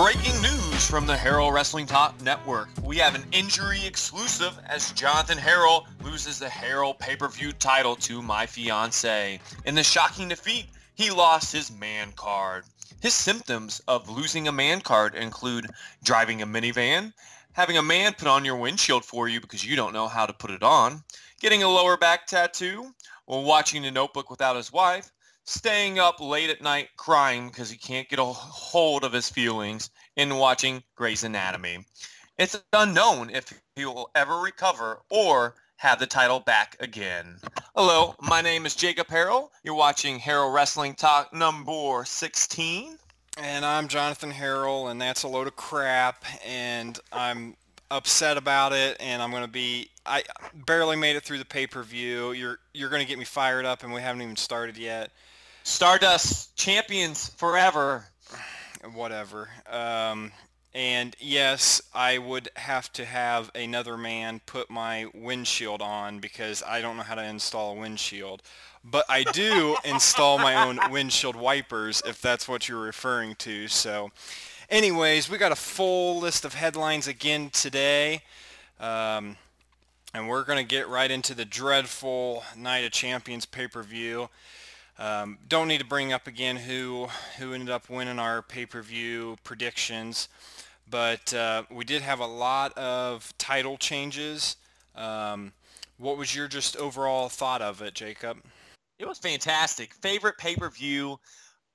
Breaking news from the Harrell Wrestling Talk Network. We have an injury exclusive as Jonathan Harrell loses the Harrell pay-per-view title to My Fiancé. In the shocking defeat, he lost his man card. His symptoms of losing a man card include driving a minivan, having a man put on your windshield for you because you don't know how to put it on, getting a lower back tattoo, or watching The Notebook without his wife, staying up late at night crying because he can't get a hold of his feelings, and watching Grey's Anatomy. It's unknown if he will ever recover or have the title back again. Hello, my name is Jacob Harrell. You're watching Harrell Wrestling Talk number 16. And I'm Jonathan Harrell, and that's a load of crap, and I'm upset about it, and I barely made it through the pay-per-view. You're going to get me fired up, and we haven't even started yet. Stardust champions forever. Whatever. And yes, I would have to have another man put my windshield on because I don't know how to install a windshield. But I do install my own windshield wipers, if that's what you're referring to. So anyways, we got a full list of headlines again today. And we're going to get right into the dreadful Night of Champions pay-per-view. Don't need to bring up again who ended up winning our pay-per-view predictions, but we did have a lot of title changes. What was your just overall thought of it, Jacob? It was fantastic. Favorite pay-per-view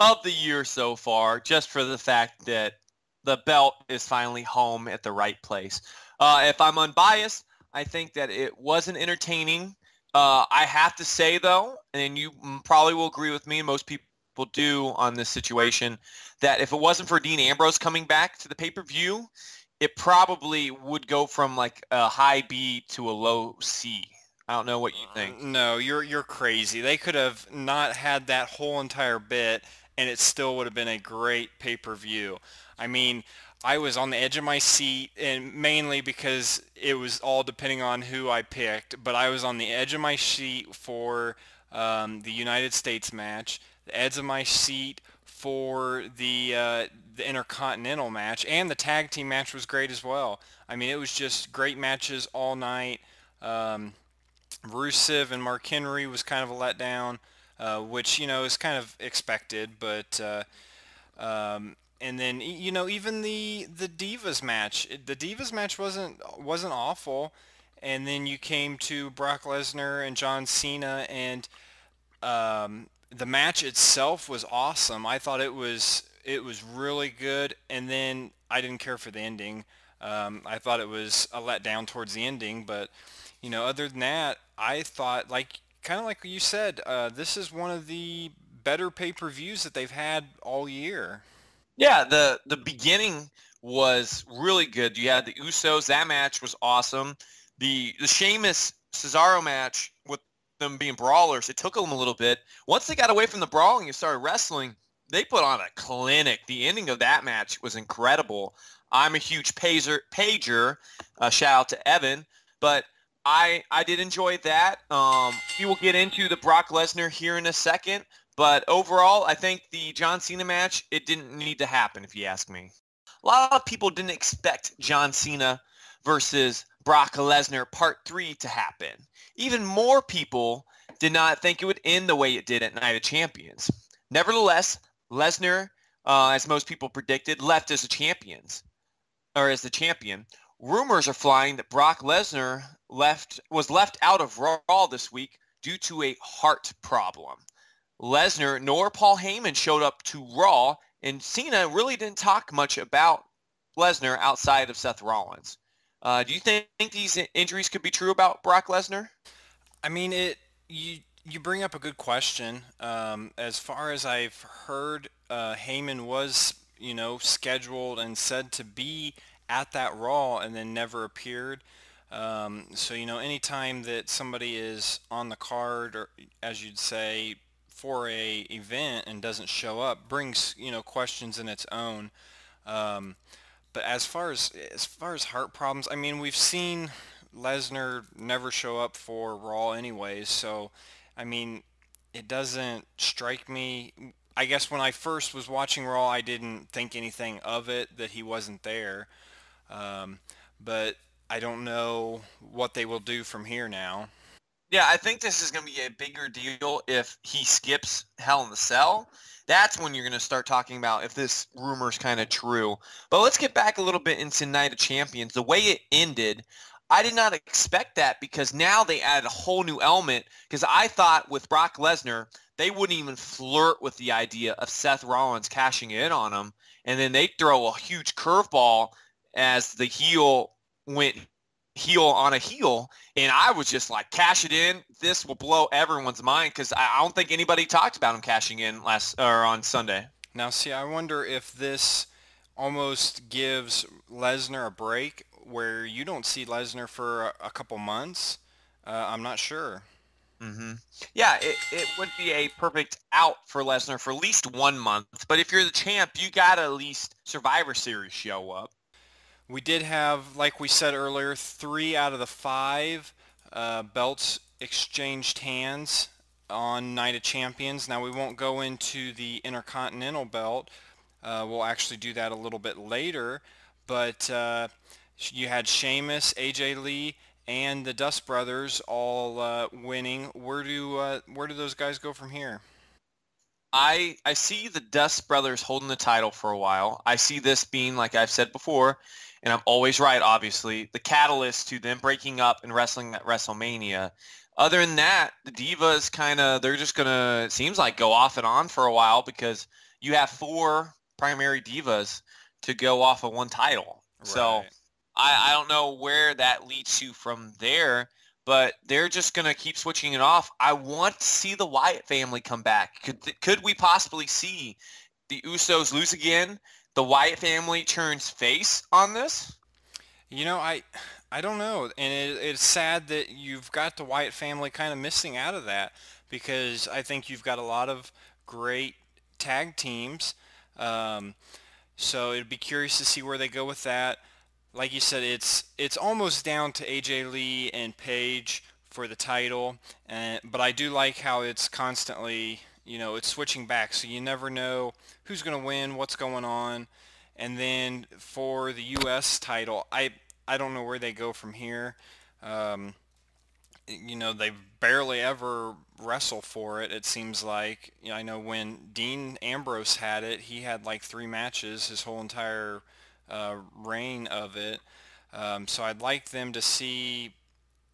of the year so far, just for the fact that the belt is finally home at the right place. If I'm unbiased, I think that it wasn't entertaining. I have to say, though, and you probably will agree with me, and most people do on this situation, that if it wasn't for Dean Ambrose coming back to the pay-per-view, it probably would go from like a high B to a low C. I don't know what you think. No, you're crazy. They could have not had that whole entire bit, and it still would have been a great pay-per-view. I mean, I was on the edge of my seat, and mainly because it was all depending on who I picked, but I was on the edge of my seat for the United States match, the edge of my seat for the Intercontinental match, and the tag team match was great as well. I mean, it was just great matches all night. Rusev and Mark Henry was kind of a letdown, which, you know, is kind of expected, but and then, you know, even the Divas match. The Divas match wasn't awful. And then you came to Brock Lesnar and John Cena, and the match itself was awesome. I thought it was really good. And then I didn't care for the ending. I thought it was a letdown towards the ending. But, you know, other than that, I thought, kind of like you said, this is one of the better pay-per-views that they've had all year. Yeah, the beginning was really good. You had the Usos. That match was awesome. The Sheamus Cesaro match, with them being brawlers, it took them a little bit. Once they got away from the brawling and started wrestling, they put on a clinic. The ending of that match was incredible. I'm a huge pager. Shout out to Evan. But I did enjoy that. We will get into the Brock Lesnar here in a second. But overall, I think the John Cena match, it didn't need to happen, if you ask me. A lot of people didn't expect John Cena versus Brock Lesnar Part 3 to happen. Even more people did not think it would end the way it did at Night of Champions. Nevertheless, Lesnar, as most people predicted, left as the champion. Rumors are flying that Brock Lesnar was left out of Raw this week due to a heart problem. Lesnar nor Paul Heyman showed up to Raw, and Cena really didn't talk much about Lesnar outside of Seth Rollins. Do you think these injuries could be true about Brock Lesnar? I mean, you bring up a good question. As far as I've heard, Heyman was, you know, scheduled and said to be at that Raw and then never appeared. So, you know, anytime that somebody is on the card, or as you'd say, for a event and doesn't show up, brings, you know, questions in its own. But as far as heart problems, I mean, we've seen Lesnar never show up for Raw anyways, so I mean, it doesn't strike me I guess when I first was watching Raw, I didn't think anything of it, that he wasn't there. Um, but I don't know what they will do from here now. Yeah, I think this is going to be a bigger deal if he skips Hell in the Cell. That's when you're going to start talking about if this rumor's kind of true. But let's get back a little bit into Night of Champions. The way it ended, I did not expect that because now they added a whole new element. Because I thought with Brock Lesnar, they wouldn't even flirt with the idea of Seth Rollins cashing in on him. And then they throw a huge curveball as the heel went heel on a heel, and I was just like, cash it in. This will blow everyone's mind because I don't think anybody talked about him cashing in last or on Sunday. Now, see, I wonder if this almost gives Lesnar a break where you don't see Lesnar for a couple months. I'm not sure. hmm Yeah, it would be a perfect out for Lesnar for at least 1 month. But if you're the champ, you got to at least Survivor Series show up. We did have, like we said earlier, 3 out of the 5 belts exchanged hands on Night of Champions. Now, we won't go into the Intercontinental belt. We'll actually do that a little bit later. But you had Sheamus, AJ Lee, and the Dust Brothers all winning. Where do those guys go from here? I see the Dust Brothers holding the title for a while. I see this being, like I've said before, and I'm always right, obviously, the catalyst to them breaking up and wrestling at WrestleMania. Other than that, the Divas kind of, they're just going to, it seems like, go off and on for a while because you have 4 primary Divas to go off of one title. So Right. I don't know where that leads to from there, but they're just going to keep switching it off. I want to see the Wyatt family come back. Could we possibly see the Usos lose again? The Wyatt family turns face on this? You know, I don't know, and it's sad that you've got the Wyatt family kind of missing out of that because I think you've got a lot of great tag teams. Um, so it'd be curious to see where they go with that. Like you said, it's almost down to AJ Lee and Paige for the title, and but I do like how it's constantly, it's switching back, so you never know who's going to win, what's going on. And then for the U.S. title, I don't know where they go from here. Um, they barely ever wrestle for it. It seems like, I know when Dean Ambrose had it, he had like 3 matches his whole entire reign of it. So I'd like them to see,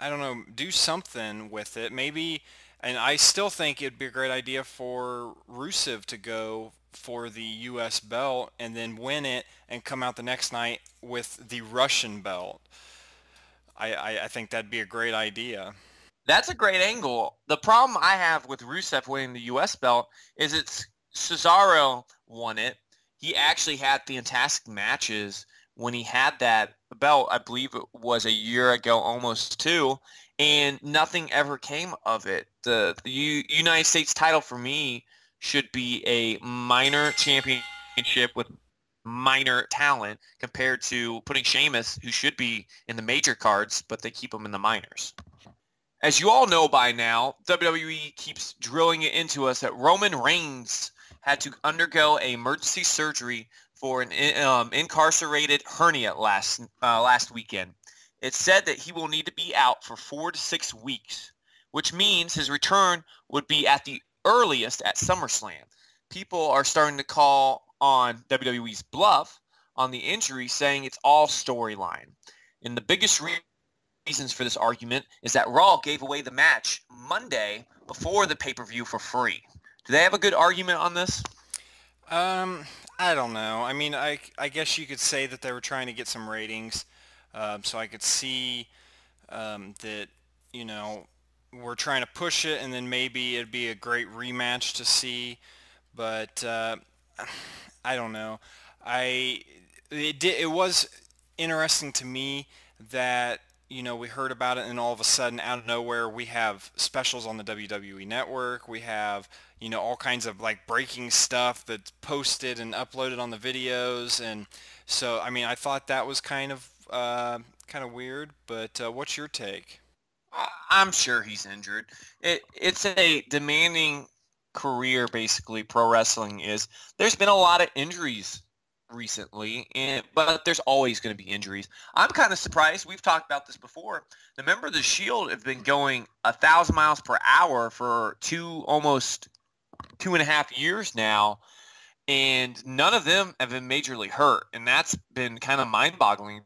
I don't know, do something with it. Maybe, and I still think it'd be a great idea for Rusev to go for the U.S. belt and then win it and come out the next night with the Russian belt. I think that'd be a great idea. That's a great angle. The problem I have with Rusev winning the U.S. belt is it's Cesaro won it. He actually had fantastic matches when he had that belt. I believe it was a year ago, almost 2, and nothing ever came of it. The United States title for me should be a minor championship with minor talent compared to putting Sheamus, who should be in the major cards, but they keep him in the minors. As you all know by now, WWE keeps drilling it into us that Roman Reigns had to undergo a emergency surgery for an incarcerated hernia last weekend. It's said that he will need to be out for 4 to 6 weeks, which means his return would be at the earliest at SummerSlam. People are starting to call on WWE's bluff on the injury, saying it's all storyline. And the biggest reasons for this argument is that Raw gave away the match Monday before the pay-per-view for free. Do they have a good argument on this? Um, I don't know. I mean, I guess you could say that they were trying to get some ratings. So I could see that, you know, we're trying to push it, and then maybe it'd be a great rematch to see. But I don't know. It was interesting to me that, we heard about it, and all of a sudden, out of nowhere, we have specials on the WWE Network. We have, all kinds of like breaking stuff that's posted and uploaded on the videos. And so, I mean, I thought that was kind of weird. But what's your take? I'm sure he's injured. It's a demanding career, basically, pro wrestling is there's been a lot of injuries recently, but there's always going to be injuries. I'm kind of surprised. We've talked about this before. The members of the Shield have been going 1,000 miles per hour for almost 2.5 years now, and none of them have been majorly hurt, and that's been kind of mind-boggling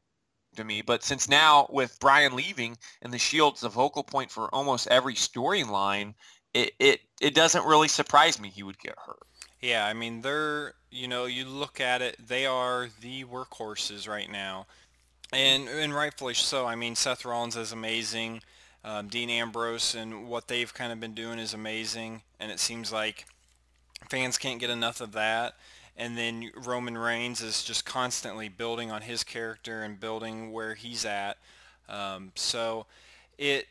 to me. But since now with Bryan leaving and the Shield's the focal point for almost every storyline, it doesn't really surprise me he would get hurt. Yeah, I mean, you look at it, they are the workhorses right now, and rightfully so. I mean, Seth Rollins is amazing. Dean Ambrose and what they've kind of been doing is amazing, and it seems like fans can't get enough of that. And then Roman Reigns is just constantly building on his character and building where he's at. So it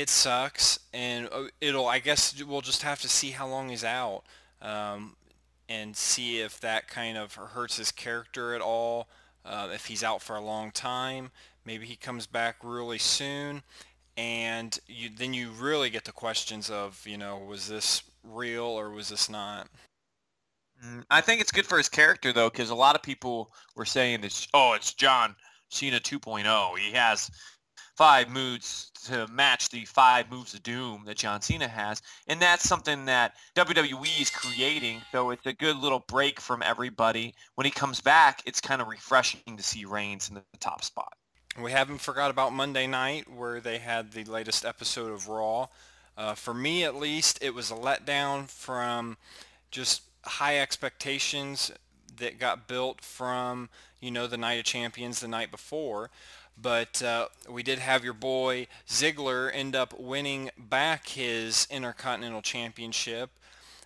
sucks, and I guess we'll just have to see how long he's out. And see if that kind of hurts his character at all. If he's out for a long time, maybe he comes back really soon, and then you really get the questions of, was this real or was this not? I think it's good for his character, though, because a lot of people were saying this, it's John Cena 2.0. He has 5 moves to match the 5 moves of doom that John Cena has, and that's something that WWE is creating, so it's a good little break from everybody. When he comes back, it's kind of refreshing to see Reigns in the top spot. We haven't forgot about Monday night, where they had the latest episode of Raw. For me, at least, it was a letdown from just high expectations that got built from, the Night of Champions the night before. But we did have your boy Ziggler end up winning back his Intercontinental Championship.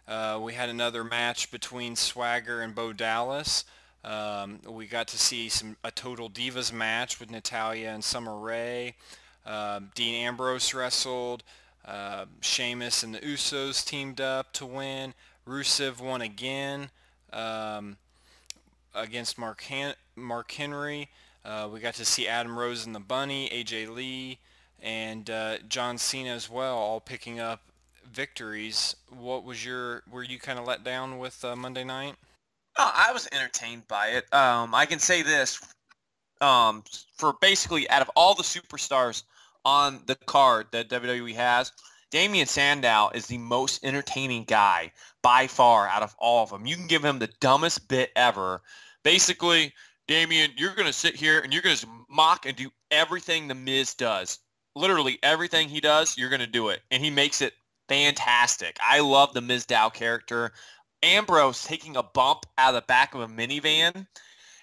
We had another match between Swagger and Bo Dallas. We got to see a total Divas match with Natalya and Summer Rae. Dean Ambrose wrestled. Sheamus and the Usos teamed up to win. Rusev won again against Mark Henry. We got to see Adam Rose and the Bunny, AJ Lee, and John Cena as well, all picking up victories. Were you kind of let down with Monday night? Oh, I was entertained by it. I can say this, for basically out of all the superstars on the card that WWE has, Damian Sandow is the most entertaining guy by far out of all of them. You can give him the dumbest bit ever. Basically, Damian, you're going to sit here and you're going to mock and do everything The Miz does. Literally everything he does, you're going to do it. And he makes it fantastic. I love the Miz Dow character. Ambrose taking a bump out of the back of a minivan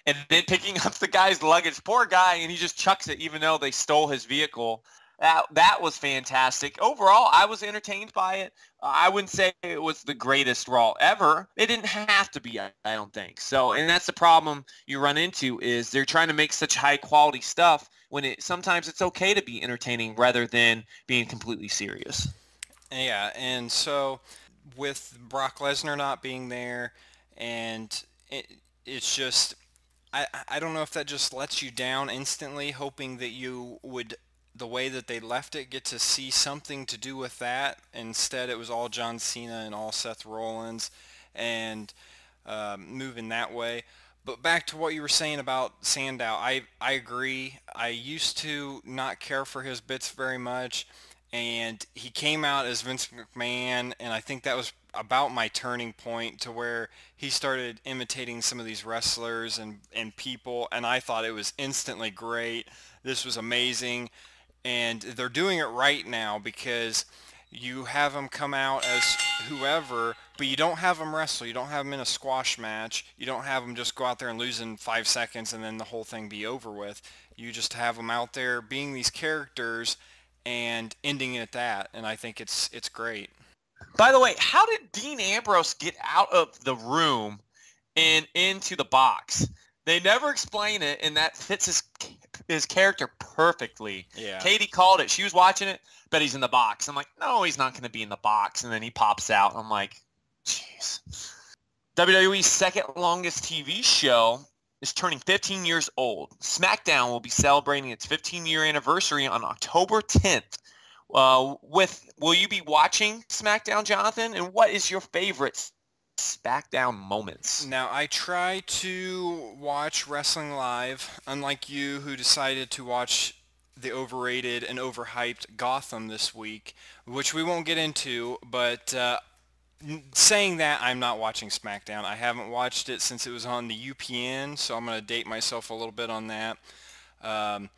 and then picking up the guy's luggage. Poor guy, and he just chucks it even though they stole his vehicle. That was fantastic. Overall, I was entertained by it. I wouldn't say it was the greatest Raw ever. It didn't have to be, I don't think. So, and that's the problem you run into is they're trying to make such high-quality stuff when sometimes it's okay to be entertaining rather than being completely serious. Yeah, and so with Brock Lesnar not being there, and it's just, I don't know if that just lets you down instantly, hoping that you would, the way that they left it, get to see something to do with that. Instead, it was all John Cena and all Seth Rollins, and moving that way. But back to what you were saying about Sandow, I agree. I used to not care for his bits very much, and he came out as Vince McMahon, and I think that was about my turning point to where he started imitating some of these wrestlers and people, and I thought it was instantly great. This was amazing. And they're doing it right now because you have them come out as whoever, but you don't have them wrestle. You don't have them in a squash match. You don't have them just go out there and lose in 5 seconds and then the whole thing be over with. You just have them out there being these characters and ending it at that, and I think it's great. By the way, how did Dean Ambrose get out of the room and into the box? They never explain it, and that fits his character perfectly. Yeah. Katie called it. She was watching it, but he's in the box. I'm like, no, he's not going to be in the box. And then he pops out. I'm like, jeez. WWE's second longest TV show is turning 15 years old. Smackdown will be celebrating its 15-year anniversary on October 10th Will you be watching SmackDown, Jonathan? And what is your favorite SmackDown moments? Now, I try to watch wrestling live, unlike you who decided to watch the overrated and overhyped Gotham this week, which we won't get into, but saying that, I'm not watching SmackDown. I haven't watched it since it was on the UPN, so I'm going to date myself a little bit on that. Um,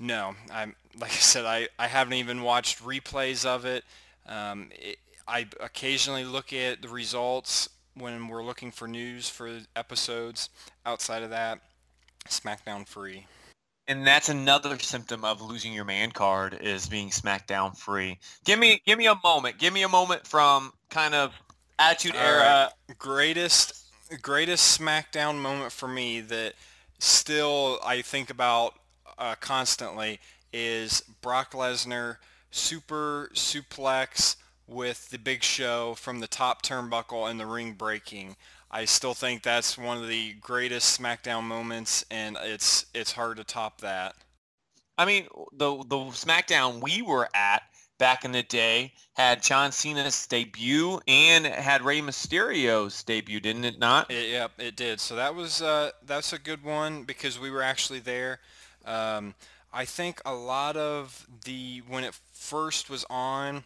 no, like I said, I haven't even watched replays of it. I occasionally look at the results when we're looking for news for episodes. Outside of that, SmackDown free. And that's another symptom of losing your man card is being SmackDown free. Give me a moment. Give me a moment from kind of Attitude Era. Greatest SmackDown moment for me that still I think about constantly is Brock Lesnar super suplex with the Big Show from the top turnbuckle and the ring breaking. I still think that's one of the greatest SmackDown moments, and it's hard to top that. I mean, the SmackDown we were at back in the day had John Cena's debut and had Rey Mysterio's debut, didn't it not? Yep, it did. So that's a good one because we were actually there. I think a lot of when it first was on,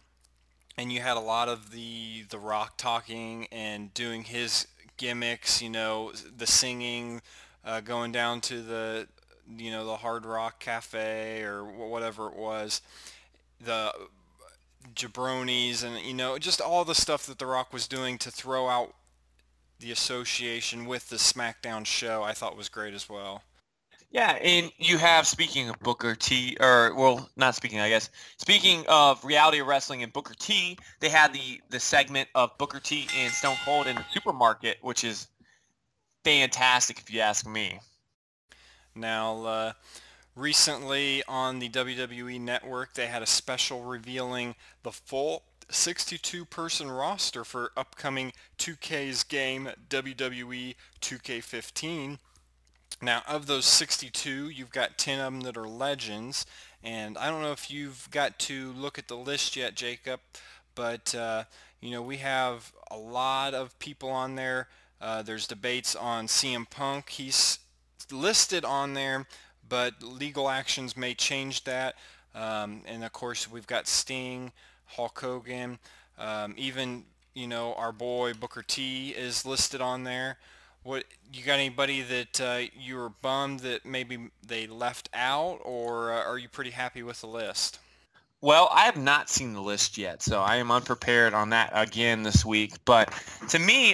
and you had a lot of the Rock talking and doing his gimmicks, the singing, going down to the Hard Rock Cafe or whatever it was, the jabronis, and just all the stuff that the Rock was doing to throw out the association with the SmackDown show, I thought was great as well. Yeah, and you have, speaking of Booker T, or, well, not speaking, I guess, speaking of reality of wrestling and Booker T, they had the segment of Booker T and Stone Cold in the supermarket, which is fantastic if you ask me. Now, recently on the WWE Network, they had a special revealing the full 62-person roster for upcoming 2K's game, WWE 2K15. Now, of those 62, you've got 10 of them that are legends, and I don't know if you've got to look at the list yet, Jacob, but, we have a lot of people on there. There's debates on CM Punk. He's listed on there, but legal actions may change that. And, of course, we've got Sting, Hulk Hogan, even, our boy Booker T is listed on there. What you got? Anybody that you were bummed that maybe they left out, or are you pretty happy with the list? Well, I have not seen the list yet, so I am unprepared on that again this week. But to me,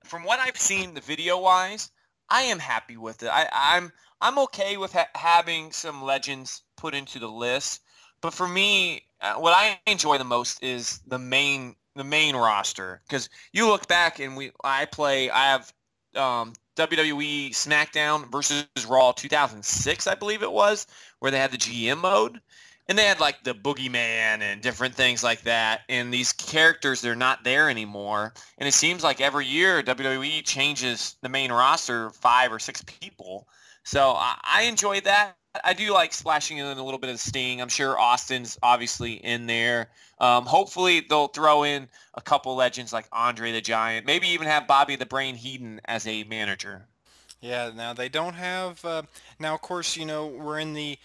from what I've seen, the video-wise, I am happy with it. I'm okay with having some legends put into the list. But for me, what I enjoy the most is the main roster, because you look back and I have WWE Smackdown versus Raw 2006, I believe it was, where they had the GM mode. And they had like the Boogeyman and different things like that. And these characters, they're not there anymore. And it seems like every year WWE changes the main roster 5 or 6 people. So I enjoy that. I do like splashing in a little bit of Sting. I'm sure Austin's obviously in there. Hopefully they'll throw in a couple legends like Andre the Giant. Maybe even have Bobby the Brain Heenan as a manager. Yeah, now they don't have, now of course, we're in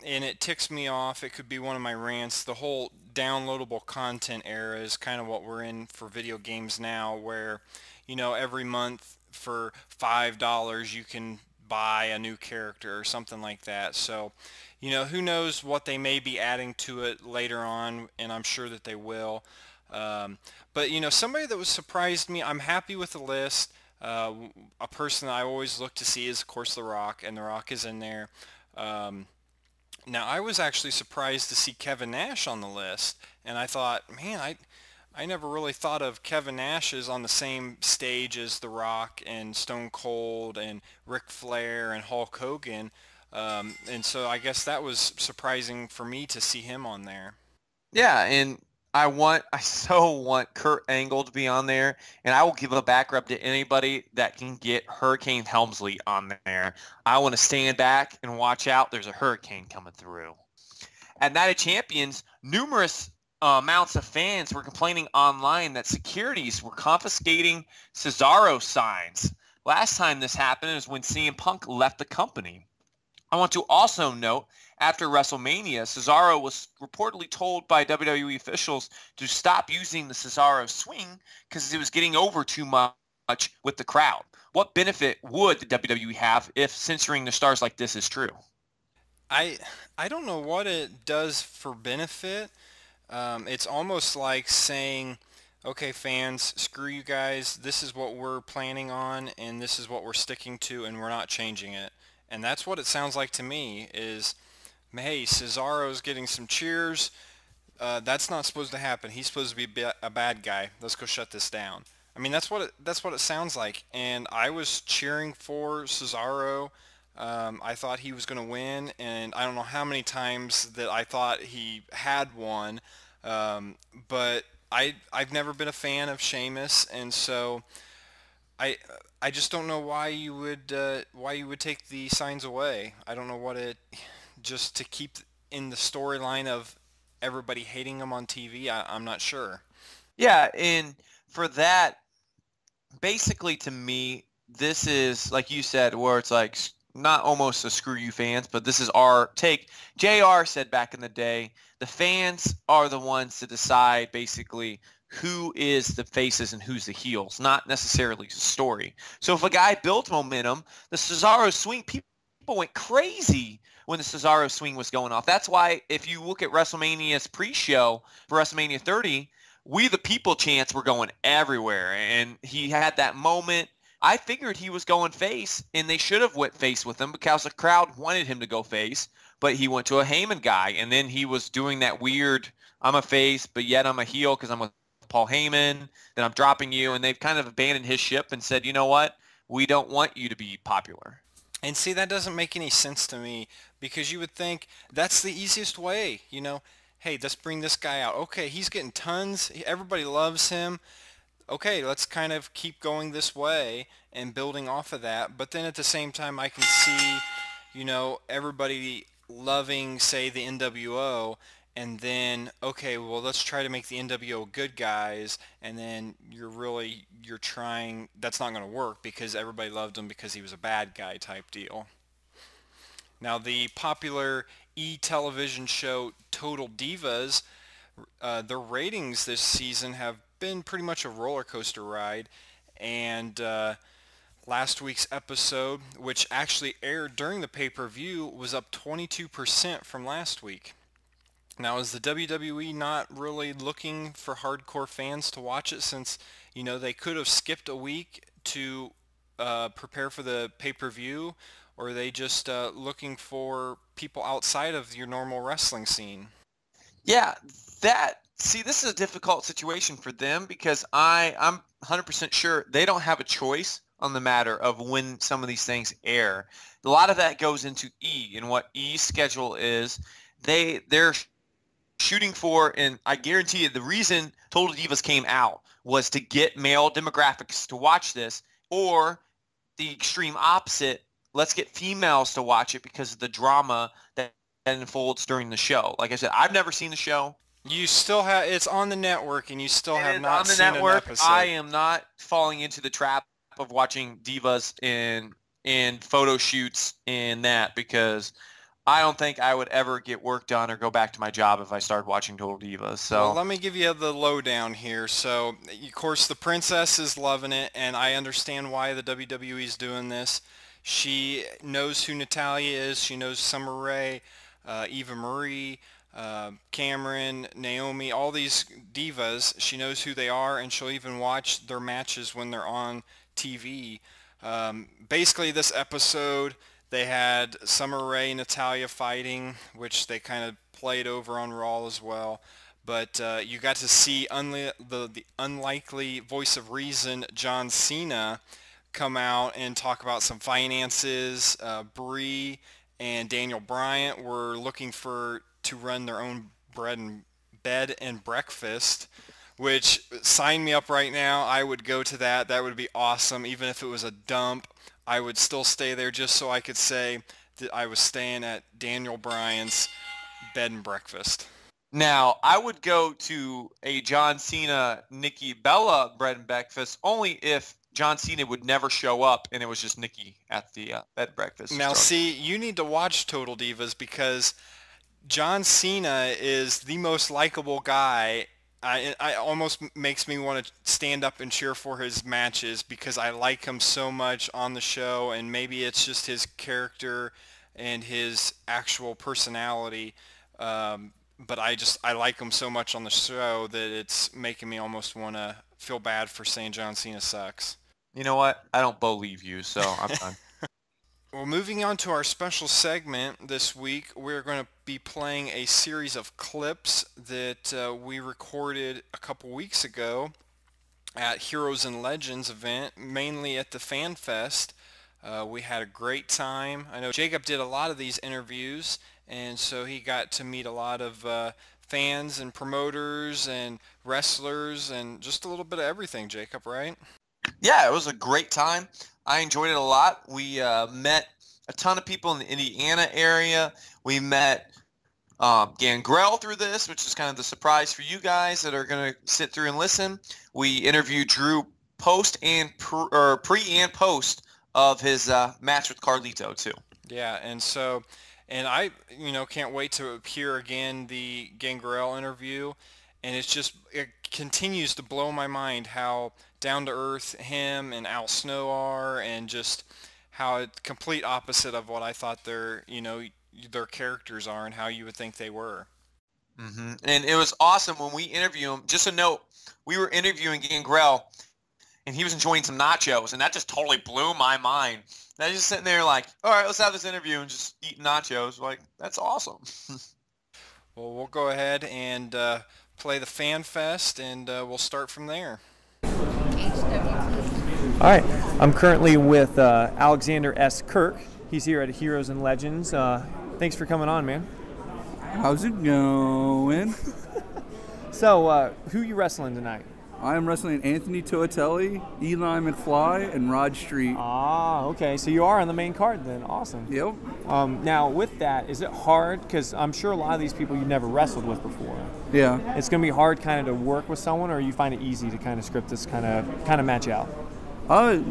and it ticks me off, it could be one of my rants, the whole downloadable content era is kind of what we're in for video games now, where, every month for $5 you can buy a new character or something like that. So, who knows what they may be adding to it later on, and I'm sure that they will. But, somebody that was surprised me, I'm happy with the list. A person that I always look to see is, of course, The Rock, and The Rock is in there. Now, I was actually surprised to see Kevin Nash on the list, and I thought, man, I never really thought of Kevin Nash as on the same stage as The Rock and Stone Cold and Ric Flair and Hulk Hogan, and so I guess that was surprising for me to see him on there. Yeah, and I so want Kurt Angle to be on there, and I will give a back rub to anybody that can get Hurricane Helmsley on there. I want to stand back and watch out. There's a hurricane coming through. at Night of Champions, numerous amounts of fans were complaining online that securities were confiscating Cesaro signs. Last time this happened is when CM Punk left the company. I want to also note, after WrestleMania, Cesaro was reportedly told by WWE officials to stop using the Cesaro swing because it was getting over too much with the crowd. What benefit would the WWE have if censoring the stars like this is true? I I don't know what it does for benefit. It's almost like saying, okay, fans, screw you guys. This is what we're planning on, and this is what we're sticking to, and we're not changing it. And that's what it sounds like to me is, hey, Cesaro's getting some cheers. That's not supposed to happen. He's supposed to be a bad guy. Let's go shut this down. I mean, that's what it sounds like. And I was cheering for Cesaro. I thought he was going to win, and I don't know how many times that I thought he had won. But I've never been a fan of Sheamus, and so I I just don't know why you would take the signs away. I don't know what it just to keep in the storyline of everybody hating him on TV. I'm not sure. Yeah, and for that, basically to me, this is, like you said, where it's like not almost a screw you fans, but this is our take. JR said back in the day, the fans are the ones to decide basically who is the faces and who's the heels, not necessarily the story. So if a guy built momentum, the Cesaro swing, people went crazy when the Cesaro swing was going off. That's why if you look at WrestleMania's pre-show for WrestleMania 30, we the people chants were going everywhere, and he had that moment. I figured he was going face, and they should have went face with him because the crowd wanted him to go face, but he went to a Heyman guy, and then he was doing that weird, I'm a face, but yet I'm a heel because I'm with Paul Heyman, then I'm dropping you, and they've kind of abandoned his ship and said, you know what, we don't want you to be popular. And see, that doesn't make any sense to me because you would think that's the easiest way, Hey, let's bring this guy out. Okay, he's getting tons. Everybody loves him. Okay, let's kind of keep going this way and building off of that. But then at the same time, I can see, everybody loving, say, the NWO, and then, okay, well, let's try to make the NWO good guys, and then you're trying, that's not going to work because everybody loved him because he was a bad guy type deal. Now, the popular e-television show Total Divas, their ratings this season have been pretty much a roller coaster ride, and last week's episode, which actually aired during the pay-per-view, was up 22% from last week. Now, is the WWE not really looking for hardcore fans to watch it since, they could have skipped a week to prepare for the pay-per-view, or are they just looking for people outside of your normal wrestling scene? Yeah, this is a difficult situation for them because I'm 100% sure they don't have a choice on the matter of when some of these things air. A lot of that goes into E, and what E's schedule is. They're shooting for, and I guarantee you the reason Total Divas came out was to get male demographics to watch this, or the extreme opposite, let's get females to watch it because of the drama that unfolds during the show. Like I said, I've never seen the show. You still have, it's on the network, and you still have not on the seen network. An episode. I am not falling into the trap of watching divas and photo shoots and that because I don't think I would ever get work done or go back to my job if I started watching Total Divas. So well, let me give you the lowdown here. So, of course, the princess is loving it, and I understand why the WWE is doing this. She knows who Natalya is. She knows Summer Rae, Eva Marie, Cameron, Naomi, all these divas. She knows who they are, and she'll even watch their matches when they're on TV. Basically, this episode, they had Summer Rae and Natalya fighting, which they kind of played over on Raw as well. But you got to see the unlikely voice of reason, John Cena, come out and talk about some finances. Brie and Daniel Bryant were looking to run their own bed and breakfast, which sign me up right now. I would go to that. That would be awesome. Even if it was a dump, I would still stay there just so I could say that I was staying at Daniel Bryan's bed and breakfast. Now, I would go to a John Cena, Nikki Bella bread and breakfast only if John Cena would never show up and it was just Nikki at the bed and breakfast. Now, see, you need to watch Total Divas because John Cena is the most likable guy. I almost makes me want to stand up and cheer for his matches because I like him so much on the show, and maybe it's just his character and his actual personality. But I like him so much on the show that it's making me almost want to feel bad for saying John Cena sucks. You know what? I don't believe you, so I'm done. Well, moving on to our special segment this week, we're going to be playing a series of clips that we recorded a couple weeks ago at Heroes and Legends event, mainly at the Fan Fest. We had a great time. I know Jacob did a lot of these interviews, and so he got to meet a lot of fans and promoters and wrestlers and just a little bit of everything, Jacob, right? Yeah, it was a great time. I enjoyed it a lot. We met a ton of people in the Indiana area. We met Gangrel through this, which is kind of the surprise for you guys that are going to sit through and listen. We interviewed Drew pre and post of his match with Carlito too. Yeah, and I can't wait to hear again the Gangrel interview, and it continues to blow my mind how down to earth him and Al Snow are, and just how it's complete opposite of what I thought their characters are and how you would think they were. Mm-hmm. And it was awesome when we interviewed him. Just a note, we were interviewing Gangrel, and he was enjoying some nachos, and that just totally blew my mind. And I was just sitting there like, all right, let's have this interview and just eat nachos. Like, that's awesome. Well, we'll go ahead and play the Fan Fest, and we'll start from there. All right, I'm currently with Alexander S. Kirk. He's here at Heroes and Legends. Thanks for coming on, man. How's it going? So, who are you wrestling tonight? I'm wrestling Anthony Toatelli, Eli McFly, and Rod Street. Ah, okay. So you are on the main card then. Awesome. Yep. Now, with that, is it hard? Because I'm sure a lot of these people you've never wrestled with before. Yeah. It's going to be hard kind of to work with someone, or you find it easy to kind of script this kind of match out? A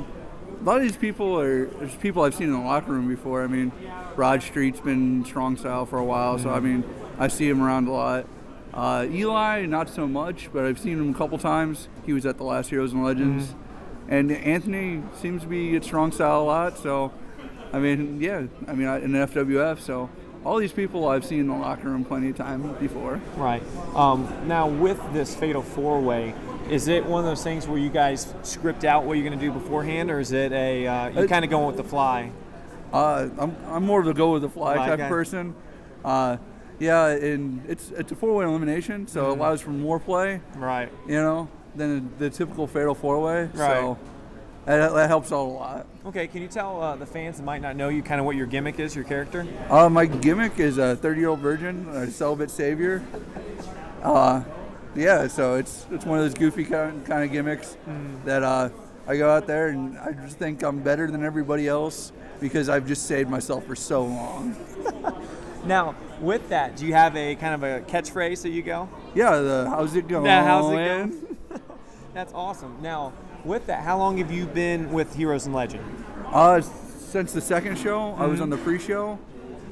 lot of these people there's people I've seen in the locker room before. I mean, Rod Street's been strong style for a while, so I mean, I see him around a lot. Eli, not so much, but I've seen him a couple times. He was at the last Heroes and Legends. And Anthony seems to be at strong style a lot, so, I mean, yeah, I mean, in the FWF, so all these people I've seen in the locker room plenty of times before. Right. Now, with this Fatal 4-Way, is it one of those things where you guys script out what you're going to do beforehand, or is it you kind of going with the fly? I'm more of a go with the fly type of person. Yeah, and it's a 4-way elimination, so it allows for more play. Right. Than the typical Fatal 4-way. Right. So that helps out a lot. Okay, can you tell the fans that might not know you kind of what your gimmick is, your character? My gimmick is a 30-year-old virgin, a celibate savior. Yeah, so it's one of those goofy kind of gimmicks that I go out there and I just think I'm better than everybody else because I've just saved myself for so long. Now, with that, do you have a kind of a catchphrase that you go? Yeah, the how's it going? Yeah, how's it going? That's awesome. Now, with that, how long have you been with Heroes and Legend? Since the second show, I was on the pre-show,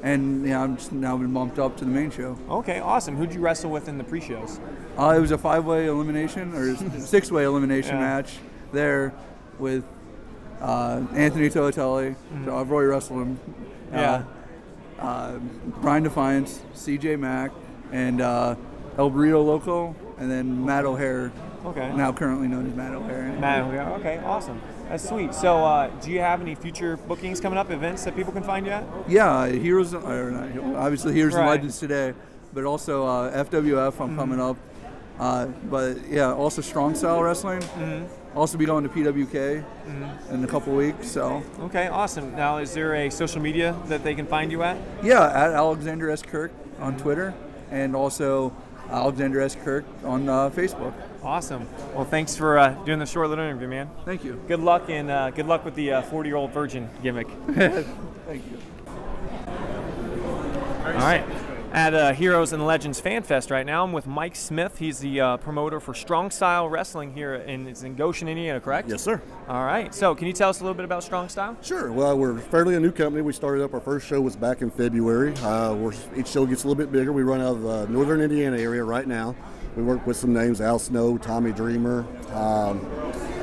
and yeah, I'm just now been bumped up to the main show. Okay, awesome. Who'd you wrestle with in the pre-shows? It was a 5-way elimination or 6-way elimination match there with Anthony Toatelli. So I've already wrestled him. Brian Defiance, CJ Mack, and El Burrito Loco, and then Matt O'Hare. Okay. Now currently known as Matt O'Hare. Matt O'Hare. Okay, awesome. That's sweet. So, do you have any future bookings coming up, events that people can find you at? Yeah, obviously Heroes and Legends today, but also FWF. I'm coming up. But yeah, also Strong Style Wrestling. Also be going to PWK in a couple weeks. So. Okay, awesome. Now, is there a social media that they can find you at? Yeah, at Alexander S. Kirk on Twitter, and also Alexander S. Kirk on Facebook. Awesome. Well, thanks for doing the short little interview, man. Thank you. Good luck, and good luck with the 40-year-old virgin gimmick. Thank you. All right. at Heroes and Legends Fan Fest right now. I'm with Mike Smith. He's the promoter for Strong Style Wrestling here it's in Goshen, Indiana, correct? Yes, sir. All right. So can you tell us a little bit about Strong Style? Sure. Well, we're fairly a new company. We started up, our first show was back in February. Each show gets a little bit bigger. We run out of the northern Indiana area right now. We work with some names, Al Snow, Tommy Dreamer.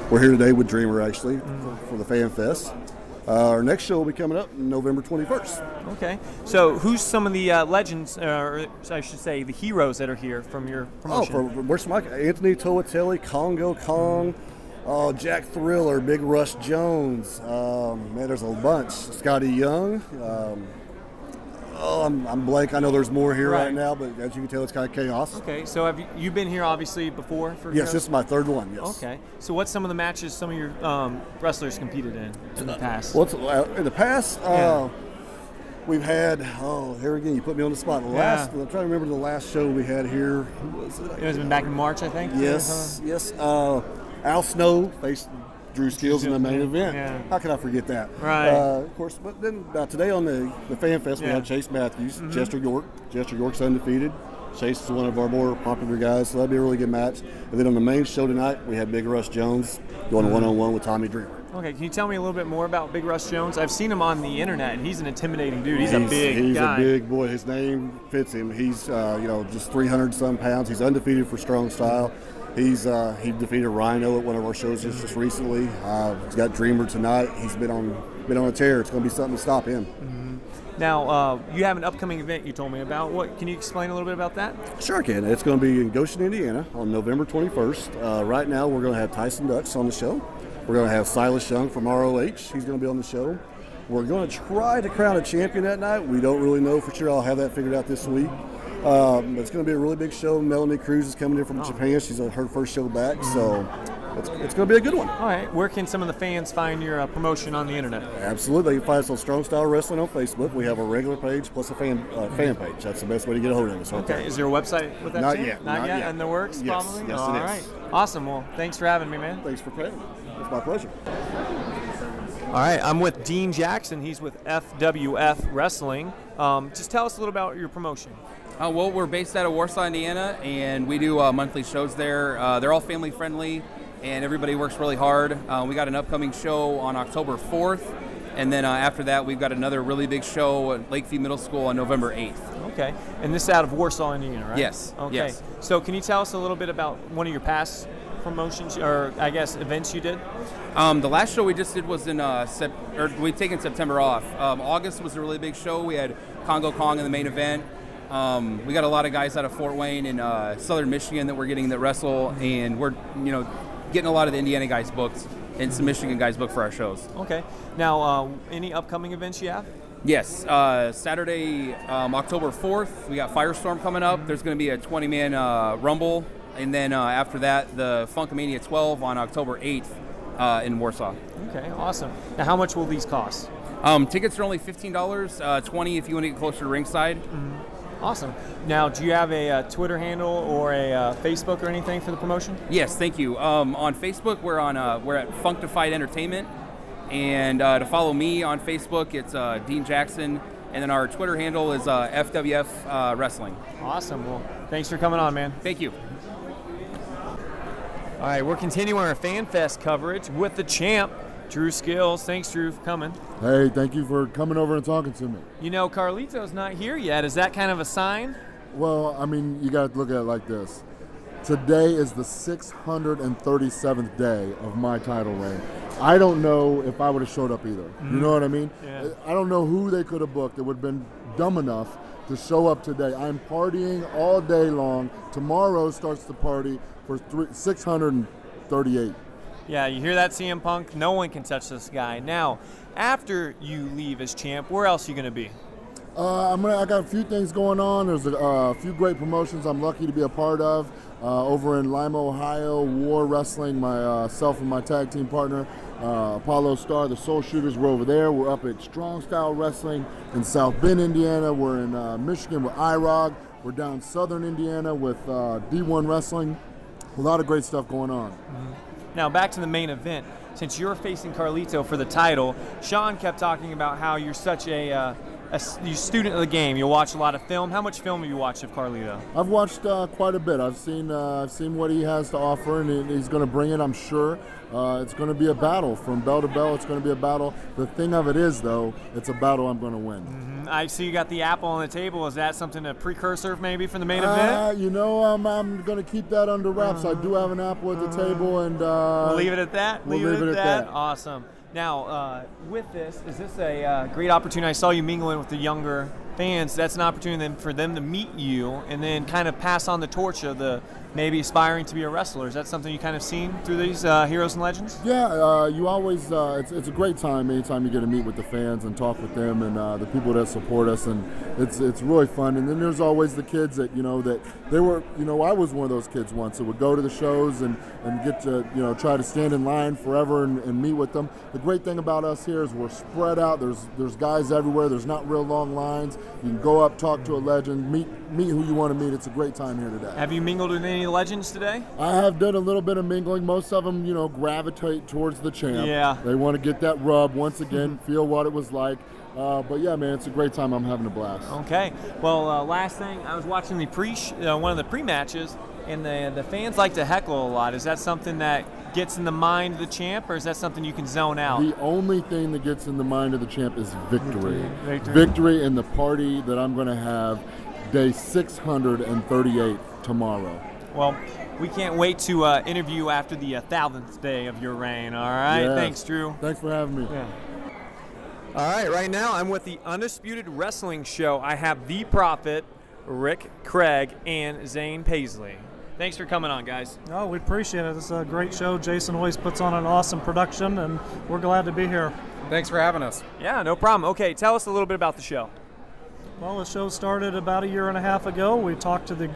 We're here today with Dreamer, actually, for the Fan Fest. Our next show will be coming up November 21st. Okay. So who's some of the legends, or I should say the heroes that are here from your promotion? Where's Mike? Anthony Toatelli, Congo Kong, Jack Thriller, Big Rush Jones. Man, there's a bunch. Scotty Young. I'm blank. I know there's more here right now, but as you can tell, it's kind of chaos. Okay, so have you been here obviously before? Yes, this is my third one, yes. Okay, so what's some of the matches some of your wrestlers competed in the past? Well, in the past, we've had, here again, you put me on the spot. I'm trying to remember the last show we had here. Who was it? It was back in March, I think? Yes, yes. Al Snow faced Drew Skills in the main event. Yeah. How can I forget that? Right. Of course, but then today on the Fan Fest, we had Chase Matthews, Chester York. Chester York's undefeated. Chase is one of our more popular guys, so that'd be a really good match. And then on the main show tonight, we had Big Rush Jones going a one-on-one with Tommy Dreamer. Okay, can you tell me a little bit more about Big Rush Jones? I've seen him on the internet, and he's an intimidating dude. He's a big guy. He's a big boy. His name fits him. He's just 300-some pounds. He's undefeated for Strong Style. He defeated Rhino at one of our shows just recently. He's got Dreamer tonight. He's been on a tear. It's going to be something to stop him. Now, you have an upcoming event you told me about. What can you explain a little bit about that? Sure, I can. It's going to be in Goshen, Indiana on November 21st. Right now, we're going to have Tyson Dux on the show. We're going to have Silas Young from ROH. He's going to be on the show. We're going to try to crown a champion that night. We don't really know for sure. I'll have that figured out this week. It's going to be a really big show. Melanie Cruz is coming in from Japan. She's her first show back, so it's going to be a good one. All right. Where can some of the fans find your promotion on the internet? Absolutely. You can find us on Strong Style Wrestling on Facebook. We have a regular page plus a fan page. That's the best way to get a hold of us. Okay. Is there a website with that? Not too? yet. Not yet. In the works, yes. probably? Yes, All it is. right. Awesome. Well, thanks for having me, man. Thanks for having me. It's my pleasure. All right. I'm with Dean Jackson. He's with FWF Wrestling. Just tell us a little about your promotion. Well, we're based out of Warsaw, Indiana, and we do monthly shows there. They're all family-friendly, and everybody works really hard. We got an upcoming show on October 4th, and then after that, we've got another really big show at Lakeview Middle School on November 8th. Okay, and this is out of Warsaw, Indiana, right? Yes. Okay. Yes. So can you tell us a little bit about one of your past promotions, or I guess events you did? The last show we just did was in we'd taken September off. August was a really big show. We had Congo Kong in the main event. We got a lot of guys out of Fort Wayne and Southern Michigan that we're getting that wrestle, and we're getting a lot of the Indiana guys booked and some Michigan guys booked for our shows. Okay. Now, any upcoming events you have? Yes. Saturday, October 4th, we got Firestorm coming up. There's going to be a 20-man Rumble, and then after that, the Funkamania 12 on October 8th in Warsaw. Okay, awesome. Now, how much will these cost? Tickets are only $15, $20 if you want to get closer to ringside. Awesome. Now, do you have a Twitter handle or a Facebook or anything for the promotion? Yes, thank you. On Facebook, we're at Functified Entertainment, and to follow me on Facebook, it's Dean Jackson, and then our Twitter handle is FWF Wrestling. Awesome. Well, thanks for coming on, man. Thank you. All right, we're continuing our Fan Fest coverage with the champ, Drew Skills. Thanks, Drew, for coming. Hey, thank you for coming over and talking to me. You know, Carlito's not here yet. Is that kind of a sign? Well, I mean, you got to look at it like this. Today is the 637th day of my title reign. I don't know if I would have showed up either. You know what I mean? Yeah. I don't know who they could have booked that would have been dumb enough to show up today. I'm partying all day long. Tomorrow starts the party for 638. Yeah, you hear that, CM Punk? No one can touch this guy. Now, after you leave as champ, where else are you going to be? I got a few things going on. There's a few great promotions I'm lucky to be a part of. Over in Lima, Ohio, War Wrestling, myself and my tag team partner, Apollo Star, the Soul Shooters, we're over there. We're up at Strong Style Wrestling in South Bend, Indiana. We're in Michigan with IROG. We're down Southern Indiana with D1 Wrestling. A lot of great stuff going on. Now, back to the main event. Since you're facing Carlito for the title, Sean kept talking about how you're such a a student of the game. You watch a lot of film. How much film have you watched of Carlito? I've watched quite a bit. I've seen what he has to offer, and he's going to bring it, I'm sure. It's going to be a battle from bell to bell. It's going to be a battle. The thing of it is, though, it's a battle I'm going to win. Mm-hmm. I see you got the apple on the table. Is that something, a precursor maybe for the main event? You know, I'm going to keep that under wraps. I do have an apple at the table, and we'll leave it at that. We'll leave it at that. Awesome. Now, with this, is this a great opportunity? I saw you mingling with the younger fans. That's an opportunity then for them to meet you and then kind of pass on the torch of the maybe aspiring to be a wrestler. Is that something you kind of seen through these Heroes and Legends? Yeah, you always, it's a great time anytime you get to meet with the fans and talk with them and the people that support us, and it's really fun. And then there's always the kids that, that they were, I was one of those kids once that would go to the shows and get to, try to stand in line forever and meet with them. The great thing about us here is we're spread out. There's guys everywhere. There's not real long lines. You can go up, talk to a legend, meet who you want to meet. It's a great time here today. Have you mingled with any legends today? I have done a little bit of mingling. Most of them, gravitate towards the champ. Yeah. They want to get that rub once again, feel what it was like. But yeah, man, it's a great time. I'm having a blast. Okay. Well, last thing, I was watching the one of the pre-matches, and the fans like to heckle a lot. Is that something that gets in the mind of the champ, or is that something you can zone out? The only thing that gets in the mind of the champ is victory. Victory in the party that I'm going to have day 638 tomorrow. Well, we can't wait to interview you after the 1,000th day of your reign, all right? Yes. Thanks, Drew. Thanks for having me. Yeah. All right, right now I'm with the Undisputed Wrestling Show. I have The Prophet, Rick Craig, and Zane Paisley. Thanks for coming on, guys. Oh, we appreciate it. It's a great show. Jason always puts on an awesome production, and we're glad to be here. Thanks for having us. Yeah, no problem. Okay, tell us a little bit about the show. Well, the show started about a year and a half ago. We talked to the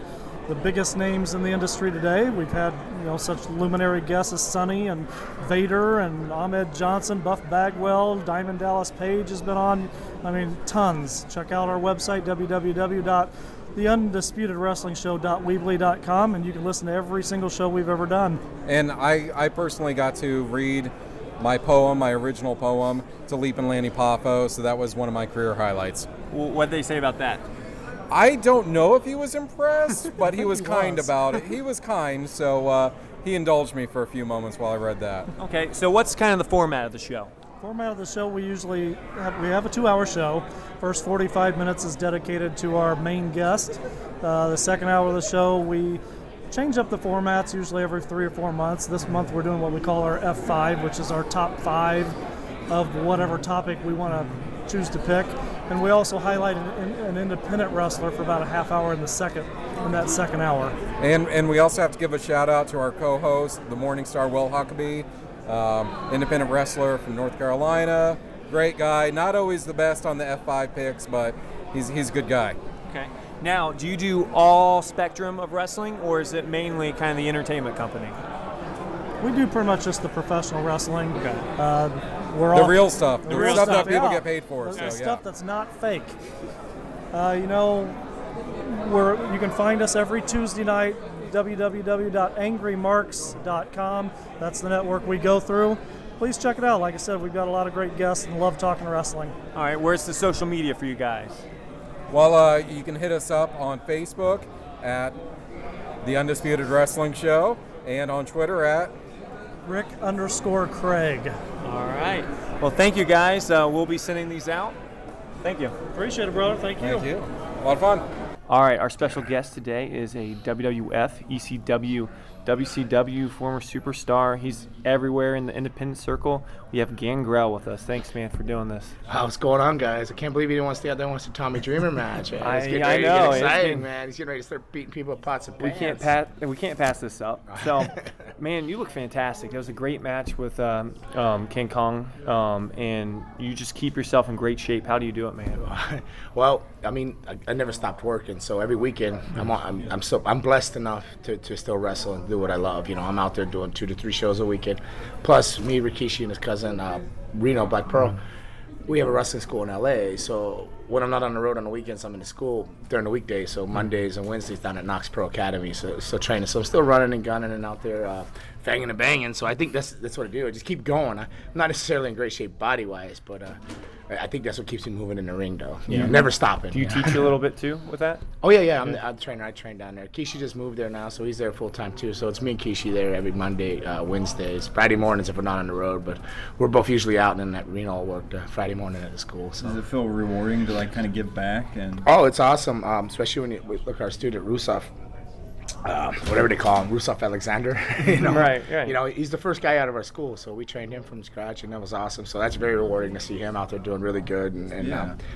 biggest names in the industry today. We've had such luminary guests as Sonny and Vader and Ahmed Johnson, Buff Bagwell, Diamond Dallas Page has been on. I mean, tons. Check out our website, www.theundisputedwrestlingshow.weebly.com, and you can listen to every single show we've ever done. And I personally got to read my poem, my original poem, to Leap and Lanny Poffo, so that was one of my career highlights. What did they say about that? I don't know if he was impressed, but he was kind about it. He was kind, so he indulged me for a few moments while I read that. Okay, so what's kind of the format of the show? Format of the show, we usually have a 2-hour show. First 45 minutes is dedicated to our main guest. The second hour of the show, we change up the formats usually every 3 or 4 months. This month we're doing what we call our F5, which is our top 5 of whatever topic we want to choose to pick. And we also highlight an independent wrestler for about a half hour in that second hour. And we also have to give a shout out to our co-host, the Morning Star Will Huckabee, independent wrestler from North Carolina. Great guy, not always the best on the F5 picks, but he's a good guy. Okay. Now, do you do all spectrum of wrestling, or is it mainly kind of the entertainment company? We do pretty much just the professional wrestling. Okay. The real stuff. The real stuff that people get paid for. The so, stuff that's not fake. You can find us every Tuesday night, www.angrymarks.com. That's the network we go through. Please check it out. Like I said, we've got a lot of great guests and love talking wrestling. All right, where's the social media for you guys? Well, you can hit us up on Facebook at The Undisputed Wrestling Show and on Twitter at Rick_Craig. All right. Well, thank you, guys. We'll be sending these out. Thank you. Appreciate it, brother. Thank you. Thank you. A lot of fun. All right, our special guest today is a WWF, ECW, WCW former superstar. He's everywhere in the independent circle. We have Gangrel with us. Thanks, man, for doing this. What's going on, guys? I can't believe you didn't want to stay out there and watch the Tommy Dreamer match. Man. It's getting I ready know. to get exciting, man. He's getting ready to start beating people with pots of pans. We can't pass this up. So, man, you look fantastic. That was a great match with King Kong, and you just keep yourself in great shape. How do you do it, man? Well, I mean, I never stopped working, so every weekend I'm blessed enough to still wrestle and do what I love. I'm out there doing 2 to 3 shows a weekend. Plus, me, Rikishi, and his cousin Reno Black Pearl, we have a wrestling school in LA. So when I'm not on the road on the weekends, I'm in the school during the weekdays. So Mondays and Wednesdays down at Knox Pro Academy. So still training. So I'm still running and gunning and out there banging and banging. So I think that's what I do. I just keep going. I'm not necessarily in great shape body wise, but I think that's what keeps me moving in the ring, though. Yeah, never stopping. Do you teach you a little bit too with that? Oh yeah. I'm the trainer. I train down there. Kishi just moved there now, so he's there full time too. So it's me and Kishi there every Monday, Wednesdays, Friday mornings if we're not on the road. But we're both usually out, and then that Reno work Friday morning at the school. So. Does it feel rewarding to like kind of give back? And oh, it's awesome, especially when we look at our student Rusev. Whatever they call him, Rusev Alexander. Right. You know, he's the first guy out of our school, so we trained him from scratch, and that was awesome. So that's very rewarding to see him out there doing really good,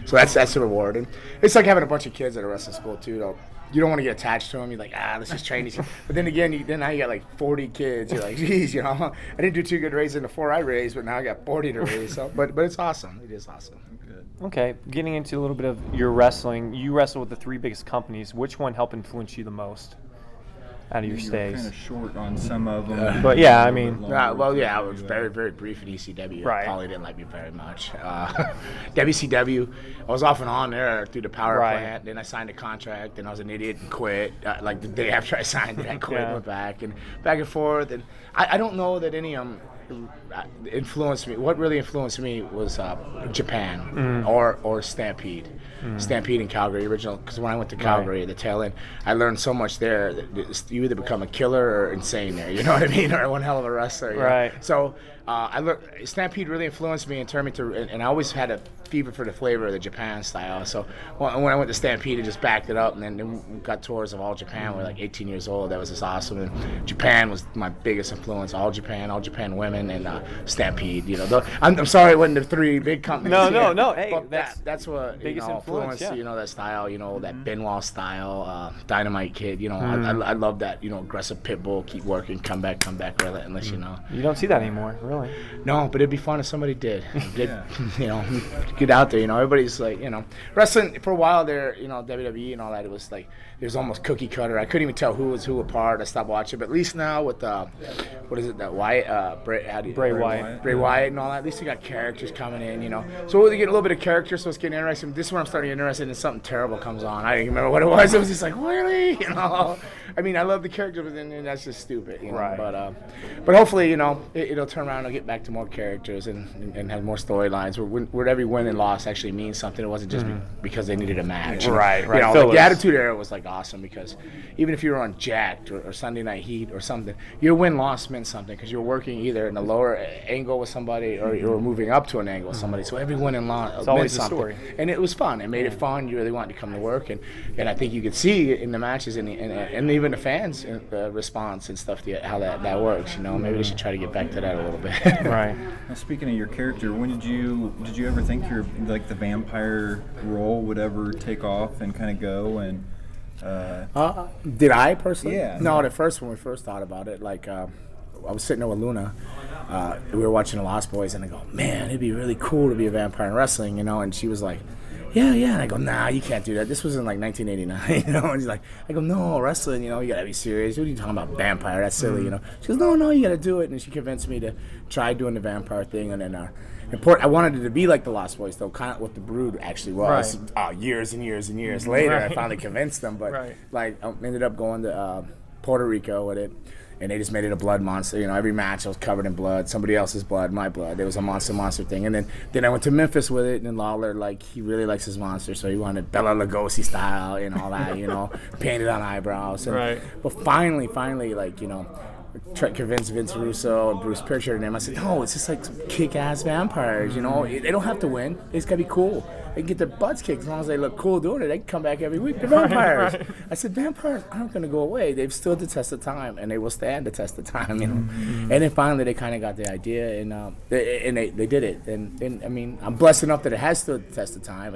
so that's the reward. And it's like having a bunch of kids at a wrestling school too, though. You don't want to get attached to them. You're like, let's just train these. But then again, now you got like 40 kids. You're like, geez, you know, I didn't do too good raising the 4 I raised, but now I got 40 to raise. So, but it's awesome. It is awesome. Okay, getting into a little bit of your wrestling, you wrestle with the 3 biggest companies. Which one helped influence you the most out of your stays? Kind of short on some of them. But yeah, I mean. I was very, very brief at ECW. Right. Paulie didn't like me very much. WCW, I was off and on there through the power plant. Then I signed a contract, and I was an idiot and quit. Like the day after I signed it, I quit and went back and forth. And I don't know that any influenced me. What really influenced me was Japan or Stampede. Stampede in Calgary, original, because when I went to Calgary at the tail end, I learned so much there that you either become a killer or insane there, you know what I mean, or one hell of a wrestler. Right. So I learned, Stampede really influenced me and turned me to, and I always had a fever for the flavor of the Japan style. So when I went to Stampede, I just backed it up, and then we got tours of All Japan. We were like 18 years old. That was just awesome. And Japan was my biggest influence. All Japan women, and Stampede. You know, I'm sorry it wasn't the 3 big companies. No. Hey, that's what biggest influence. You know, that style. You know, that Benoit style, Dynamite Kid. You know, I love that. You know, aggressive pit bull, keep working, come back, relentless. You know. You don't see that anymore, really. No, but it'd be fun if somebody did. You know, get out there. You know, everybody's like, you know, wrestling for a while there. You know, WWE and all that. It was like it was almost cookie cutter. I couldn't even tell who was who apart. I stopped watching. But at least now with what is it? That Wyatt, Bray Wyatt and all that. At least you got characters coming in. You know, so we're getting a little bit of character, so it's getting interesting. This is where I'm starting to get interested in something terrible comes on. I didn't remember what it was. It was just like, really? You know, I mean, I love the character, but then that's just stupid. You know? Right. But hopefully, you know, it'll turn around and get back to more characters and have more storylines where every win and loss actually means something. It wasn't just because they needed a match. Right. You know, like the Attitude Era was like awesome because even if you were on Jacked or Sunday Night Heat or something, your win-loss meant something because you were working either in a lower angle with somebody or you were moving up to an angle with somebody. So every win and loss meant something. Story. And it was fun. It made it fun. You really wanted to come to work. And I think you could see in the matches and even the fans' response and stuff, how that works. You know, maybe they should try to get back to that a little bit. Right. Now, speaking of your character, when did you ever think your like the vampire role would ever take off and kind of go and? Did I personally? Yeah. No, at first when we first thought about it, like I was sitting there with Luna. We were watching The Lost Boys, and I go, man, it'd be really cool to be a vampire in wrestling, you know. And she was like, yeah. And I go, nah, you can't do that. This was in like 1989, you know. And she's like, I go, no, wrestling, you know, you gotta be serious. What are you talking about, vampire? That's silly, you know. She goes, no, you gotta do it. And she convinced me to try doing the vampire thing, and then. I wanted it to be like The Lost Boys, though, kind of what The Brood actually was. Right. Years and years and years later, I finally convinced them. But like, I ended up going to Puerto Rico with it, and they just made it a blood monster. You know, every match I was covered in blood, somebody else's blood, my blood. It was a monster thing. And then I went to Memphis with it, and Lawler, like, he really likes his monster, so he wanted Bela Lugosi style and all that, you know, painted on eyebrows. And, but finally, like, you know. Try to convince Vince Russo and Bruce Pritchard and them. I said, no, it's just like some kick-ass vampires, you know. They don't have to win. They just got to be cool. They can get their butts kicked as long as they look cool doing it. They can come back every week. They're vampires. I said, vampires aren't going to go away. They've stood the test of time, and they will stand the test of time, you know. And then finally they kind of got the idea, and they did it. And I mean, I'm blessed enough that it has stood the test of time.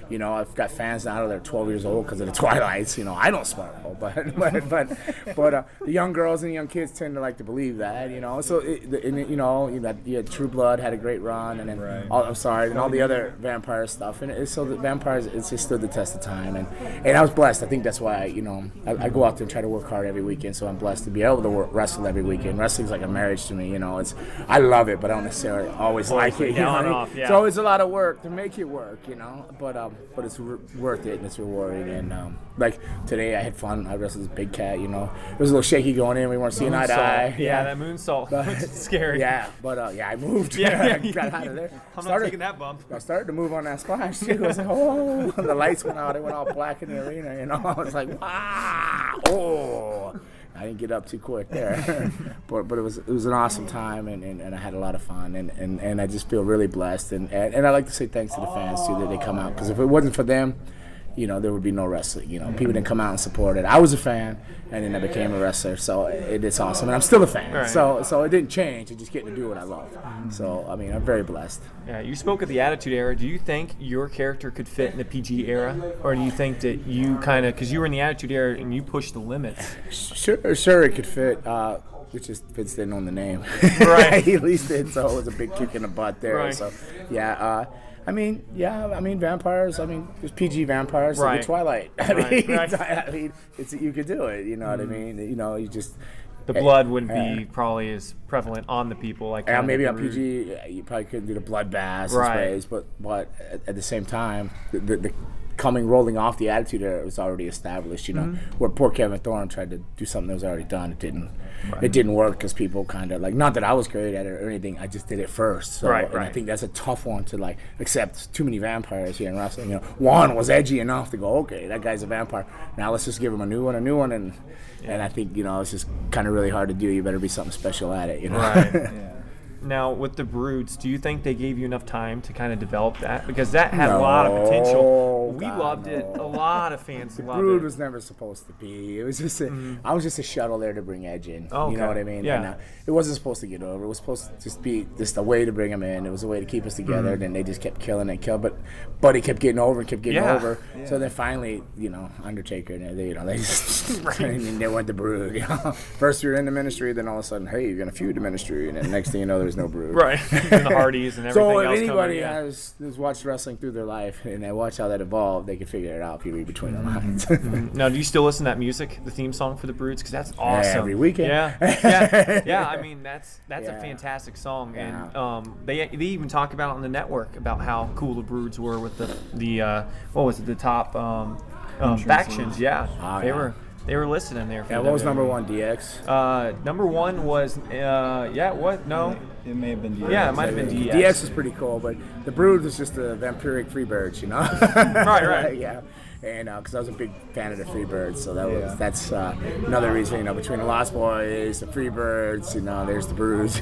You know, I've got fans now that are 12 years old because of the Twilights. You know, I don't sparkle, but the young girls and young kids tend to like to believe that, you know. So, you had True Blood had a great run, and then all the other vampire stuff. stuff, and so the vampires, it's just stood the test of time, and I was blessed. I think that's why I go out there and try to work hard every weekend. So I'm blessed to be able to wrestle every weekend. Wrestling's like a marriage to me. I love it, but I don't necessarily always like it. It's always a lot of work to make it work. But it's worth it and it's rewarding. And like today, I had fun. I wrestled this big cat. It was a little shaky going in. We weren't seeing eye to eye. Yeah, that moonsault. It's scary. Yeah, but I moved. Yeah, I got out of there. Not taking that bump. I started to move on that splash too. I was like, oh, the lights went out. It went all black in the arena. I was like, wow, oh. I didn't get up too quick there, but it was an awesome time, and I had a lot of fun, and I just feel really blessed, and I like to say thanks to the fans too that they come out, because if it wasn't for them, there would be no wrestling. People didn't come out and support it. I was a fan, and then I became a wrestler, so it's awesome, and I'm still a fan. Right. So it didn't change. It's just getting to do what I love. So I mean, I'm very blessed. Yeah, you spoke of the Attitude Era. Do you think your character could fit in the PG era, or do you think that you kind of, because you were in the Attitude Era and you pushed the limits? Sure, it could fit. It just fits in on the name. Right. At least it, so it was a big kick in the butt there. Right. So yeah. I mean, vampires. I mean, there's PG vampires. Right. Like Twilight. Right. You could do it. You know what I mean? You just. The blood wouldn't be probably as prevalent on the people like. Maybe on PG, you probably couldn't do the bloodbaths and sprays, but at the same time, the rolling off the Attitude Era was already established. Where poor Kevin Thorne tried to do something that was already done. It didn't. Right. It didn't work because people kind of not that I was great at it or anything. I just did it first. So, right. And I think that's a tough one to accept. Too many vampires here in wrestling. One was edgy enough to go, okay, that guy's a vampire. Now let's just give him a new one, and I think it's just kind of really hard to do. You better be something special at it. Right. Yeah. Now, with the Broods, do you think they gave you enough time to kind of develop that? Because that had a lot of potential. We loved it. A lot of fans loved it. The Brood was never supposed to be. It was just I was just a shuttle there to bring Edge in. Oh, okay. You know what I mean? Yeah. And, it wasn't supposed to get over. It was supposed to just be just a way to bring him in. It was a way to keep us together. And then they just kept killing and killing. But he kept getting over and kept getting over. Yeah. So then finally, Undertaker, and they just they went to Brood. First you're in the ministry, then all of a sudden, hey, you're gonna feud the ministry, and then next thing you know, there's no Brood. Right. And the Hardys and everything so else. So if anybody has watched wrestling through their life and they watch how that evolved, they can figure it out if you read between the lines. Now, do you still listen to that music, the theme song for the Broods? Because that's awesome. Yeah, every weekend. Yeah. I mean, that's a fantastic song, and they even talk about it on the network about how cool the Broods were with the what was it, the top factions. Yeah, they were listed in there. What was number one? DX. Number one was what? No. It may have been DX. Yeah, it might have been DX. DX was pretty cool, but the Brood was just the vampiric Freebirds, Right. Yeah. And because I was a big fan of the Freebirds, so that's another reason. Between the Lost Boys, the Freebirds, there's the Broods.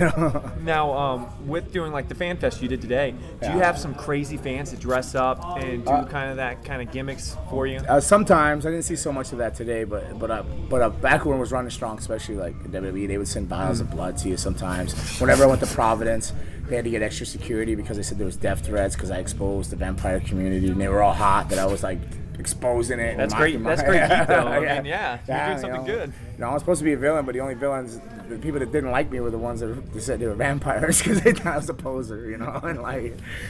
Now, with doing the fan fest you did today, do you have some crazy fans that dress up and do that kind of gimmicks for you? Sometimes I didn't see so much of that today, but back when it was running strong, especially like WWE, they would send vials of blood to you sometimes. Whenever I went to Providence, they had to get extra security because they said there was death threats because I exposed the vampire community, and they were all hot that I was exposing it. That's great. That's great heat, though. I mean, you're doing something good. I was supposed to be a villain, but the only villains, the people that didn't like me were the ones that said they were vampires because they thought I was a poser, and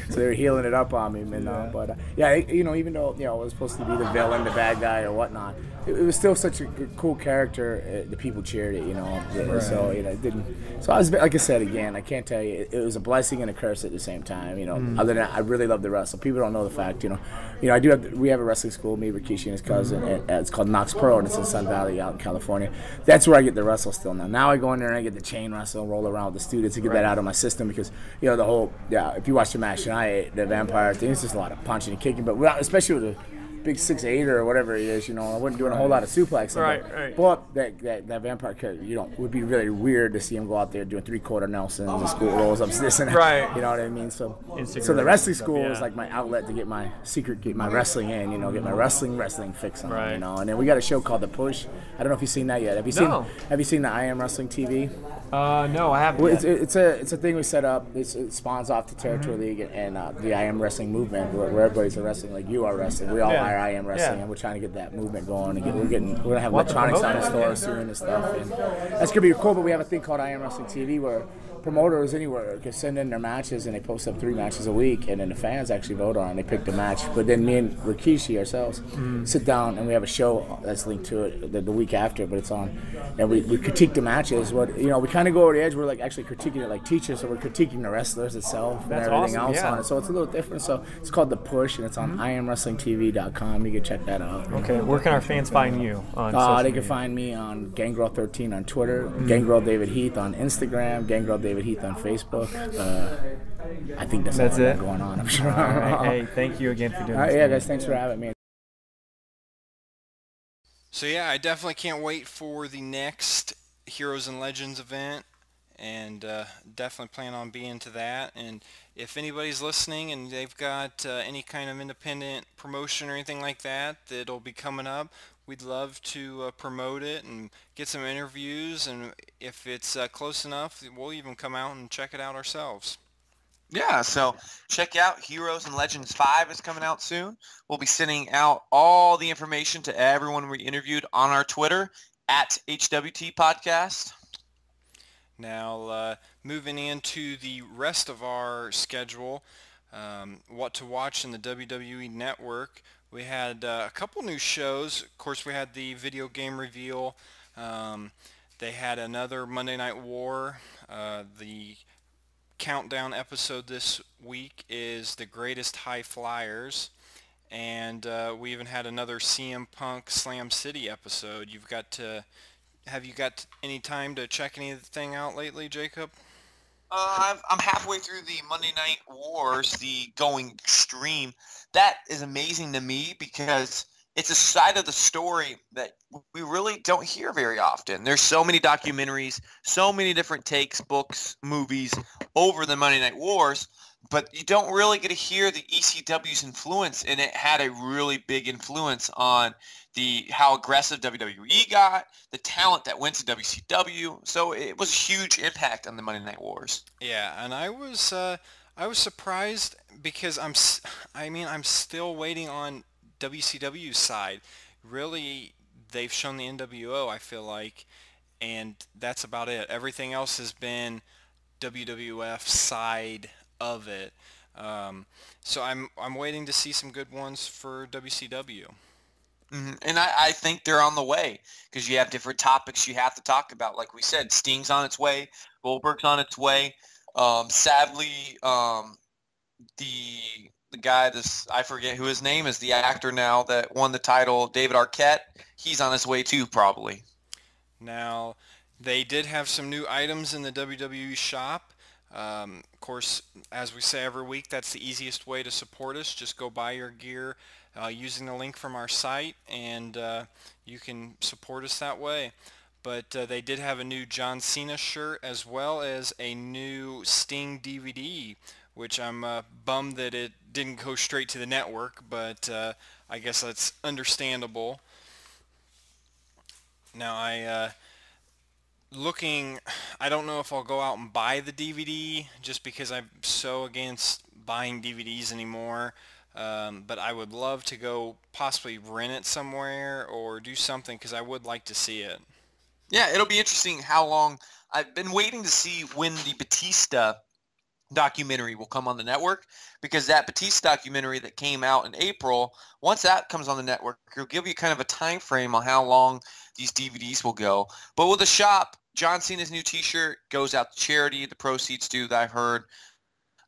so they were healing it up on me, even though I was supposed to be the villain, the bad guy, or whatnot, it was still such a cool character. The people cheered it, Right. So it didn't. So I was, like I said again, I can't tell you, it was a blessing and a curse at the same time. Other than that, I really love to wrestle. People don't know the fact, we have a wrestling school, me, Rikishi, and his cousin. And it's called Knox Pro, and it's in Sun Valley out in California. That's where I get to wrestle still now. Now I go in there and I get to chain wrestle and roll around with the students to get that out of my system because, the whole, if you watch the match tonight, the vampire thing, it's just a lot of punching and kicking, but especially with the big 6'8" or whatever he is, I wasn't doing a whole lot of suplexing. Right. But that vampire character, it would be really weird to see him go out there doing 3/4 Nelsons and school rolls up this and that. Right. You know what I mean? So the wrestling school was like my outlet to get my wrestling in, get my wrestling fix on. Right. And then we got a show called The Push. I don't know if you've seen that yet. Have you seen the I Am Wrestling TV? No, I haven't. Well, it's a thing we set up. It spawns off the Territory League and the I Am Wrestling movement, where everybody's wrestling like you are wrestling. We all are I Am Wrestling, and we're trying to get that movement going. And we're gonna have electronics on the store soon and stuff. And that's gonna be cool. But we have a thing called I Am Wrestling TV where promoters anywhere can send in their matches, and they post up 3 matches a week, and then the fans actually vote on it and they pick the match. But then me and Rikishi ourselves sit down and we have a show that's linked to it the week after, but it's on, and we critique the matches. What we kind of go over the edge. We're like actually critiquing it like teachers, so we're critiquing the wrestlers itself and everything else on it. So it's a little different. So it's called The Push, and it's on IamWrestlingTV.com. You can check that out. Okay, where can our fans find you on social They media? can find me on Gangrel13 on Twitter, Gangrel David Heath on Instagram, Gangrel David Heath on Facebook. I think that's all it going on, I'm sure. All right. Hey, thank you again for doing this. Yeah, guys, thanks for having me. So yeah, I definitely can't wait for the next Heroes and Legends event, and definitely plan on being to that. And if anybody's listening and they've got any kind of independent promotion or anything like that that'll be coming up, we'd love to promote it and get some interviews, and if it's close enough, we'll even come out and check it out ourselves. Yeah, so check out Heroes and Legends 5 is coming out soon. We'll be sending out all the information to everyone we interviewed on our Twitter at HWT Podcast. Now, moving into the rest of our schedule, what to watch in the WWE Network, we had a couple new shows. Of course, we had the video game reveal. They had another Monday Night War. The countdown episode this week is The Greatest High Flyers. And we even had another CM Punk Slam City episode. Have you got any time to check anything out lately, Jacob? I'm halfway through the Monday Night Wars, the Going Extreme. That is amazing to me because it's a side of the story that we really don't hear very often. There's so many documentaries, so many different takes, books, movies over the Monday Night Wars, but you don't really get to hear the ECW's influence, and it had a really big influence on how aggressive WWE got, the talent that went to WCW. So it was a huge impact on the Monday Night Wars. Yeah, and I was surprised because I'm still waiting on WCW's side. Really, they've shown the NWO, I feel like, and that's about it. Everything else has been WWF side of it. So I'm waiting to see some good ones for WCW. And I think they're on the way because you have different topics you have to talk about. Like we said, Sting's on its way, Goldberg's on its way. Sadly, the guy, I forget who his name is, the actor now that won the title, David Arquette, he's on his way too, probably. Now, they did have some new items in the WWE shop. Of course, as we say every week, that's the easiest way to support us. Just go buy your gear using the link from our site, and you can support us that way. But they did have a new John Cena shirt as well as a new Sting DVD, which I'm bummed that it didn't go straight to the network, but I guess that's understandable. Now, I don't know if I'll go out and buy the DVD just because I'm so against buying DVDs anymore. But I would love to go possibly rent it somewhere or do something because I would like to see it. Yeah, it'll be interesting how long. I've been waiting to see when the Batista documentary will come on the network, because that Batista documentary that came out in April, once that comes on the network, it'll give you kind of a time frame on how long these DVDs will go. But with the shop, John Cena's new t-shirt goes out to charity. The proceeds do, that I've heard.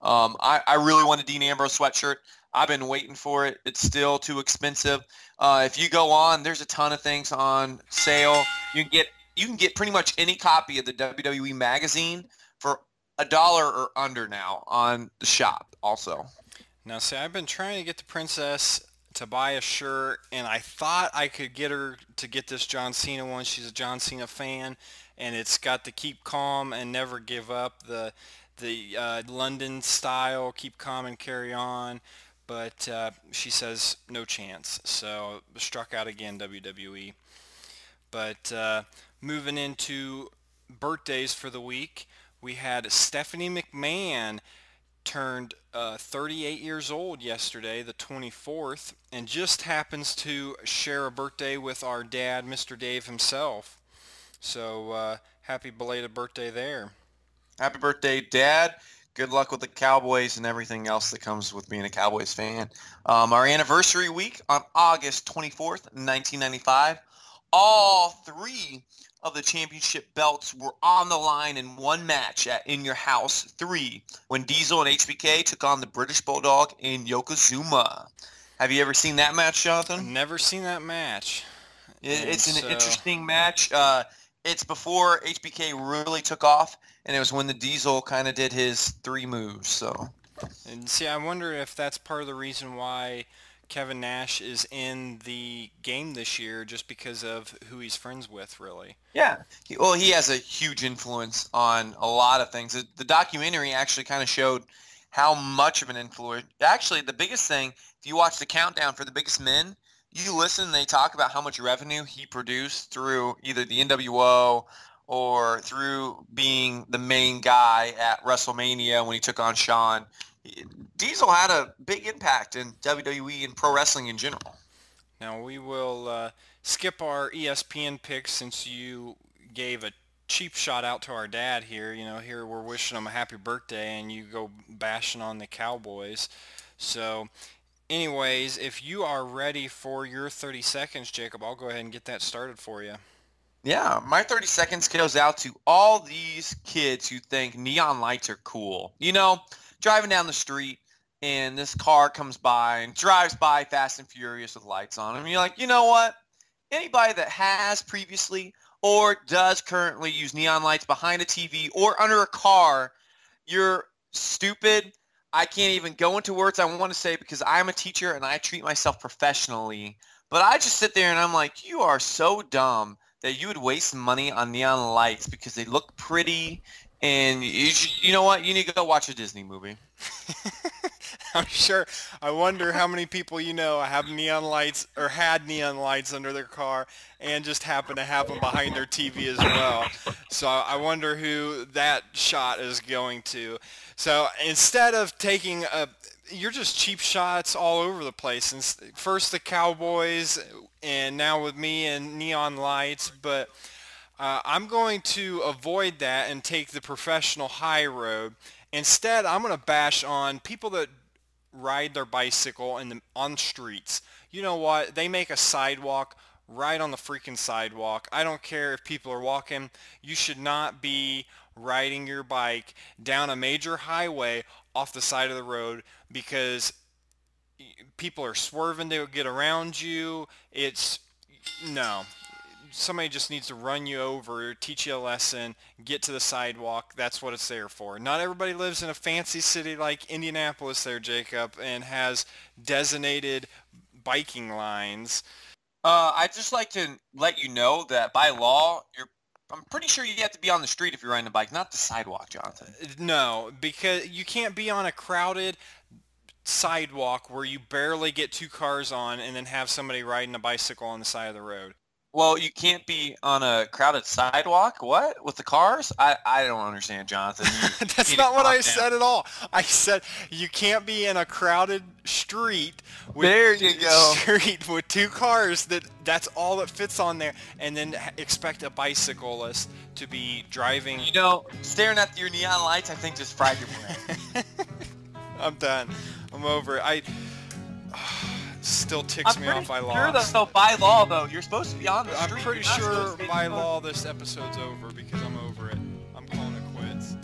I really want a Dean Ambrose sweatshirt. I've been waiting for it. It's still too expensive. If you go on, there's a ton of things on sale. You can get pretty much any copy of the WWE magazine for $1 or under now on the shop also. Now, see, I've been trying to get the princess to buy a shirt, and I thought I could get her to get this John Cena one. She's a John Cena fan, and it's got the keep calm and never give up, the London style, keep calm and carry on. But she says no chance. So struck out again, WWE. But moving into birthdays for the week, we had Stephanie McMahon turned 38 years old yesterday, the 24th, and just happens to share a birthday with our dad, Mr. Dave himself. So happy belated birthday there. Happy birthday, Dad. Good luck with the Cowboys and everything else that comes with being a Cowboys fan. Our anniversary week on August 24th, 1995. All 3 of the championship belts were on the line in one match at In Your House 3 when Diesel and HBK took on the British Bulldog and Yokozuna. Have you ever seen that match, Jonathan? Never seen that match. It's an interesting match. It's before HBK really took off, and it was when the Diesel kind of did his 3 moves. So, and see, I wonder if that's part of the reason why Kevin Nash is in the game this year, just because of who he's friends with, really. Yeah. He has a huge influence on a lot of things. The documentary actually kind of showed how much of an influence. Actually, the biggest thing, if you watch the countdown for the biggest men, you listen and they talk about how much revenue he produced through either the NWO or through being the main guy at WrestleMania when he took on Shawn. Diesel had a big impact in WWE and pro wrestling in general. Now we will skip our ESPN picks since you gave a cheap shot out to our dad here. You know, here we're wishing him a happy birthday and you go bashing on the Cowboys. So anyways, if you are ready for your 30 seconds, Jacob, I'll go ahead and get that started for you. Yeah, my 30 seconds goes out to all these kids who think neon lights are cool. You know, driving down the street and this car comes by and drives by fast and furious with lights on them. And you're like, you know what? Anybody that has previously or does currently use neon lights behind a TV or under a car, you're stupid. I can't even go into words I want to say because I'm a teacher and I treat myself professionally. But I just sit there and I'm like, you are so dumb that you would waste money on neon lights because they look pretty. And you know what? You need to go watch a Disney movie. I'm sure. I wonder how many people you know have neon lights or had neon lights under their car and just happen to have them behind their TV as well. So I wonder who that shot is going to. So instead of taking you're just cheap shots all over the place. And first the Cowboys and now with me and neon lights, but I'm going to avoid that and take the professional high road. Instead, I'm going to bash on people that ride their bicycle on streets. You know what? They make a sidewalk right on the freaking sidewalk. I don't care if people are walking. You should not be riding your bike down a major highway off the side of the road because people are swerving to get around you. No. Somebody just needs to run you over, teach you a lesson, get to the sidewalk. That's what it's there for. Not everybody lives in a fancy city like Indianapolis there, Jacob, and has designated biking lines. I'd just like to let you know that by law, I'm pretty sure you have to be on the street if you're riding a bike, not the sidewalk, Jonathan. No, because you can't be on a crowded sidewalk where you barely get 2 cars on and then have somebody riding a bicycle on the side of the road. Well, you can't be on a crowded sidewalk? What? With the cars? I don't understand, Jonathan. That's not what I said at all. I said you can't be in a crowded street with 2 cars. That's all that fits on there, and then expect a bicyclist to be driving. You know, staring at your neon lights, I think just fried your brain. I'm done. I'm over it. Still ticks me off I lost. I'm pretty sure, though, by law, though, you're supposed to be on the street. I'm pretty sure by law this episode's over because I'm over it. I'm calling it quits.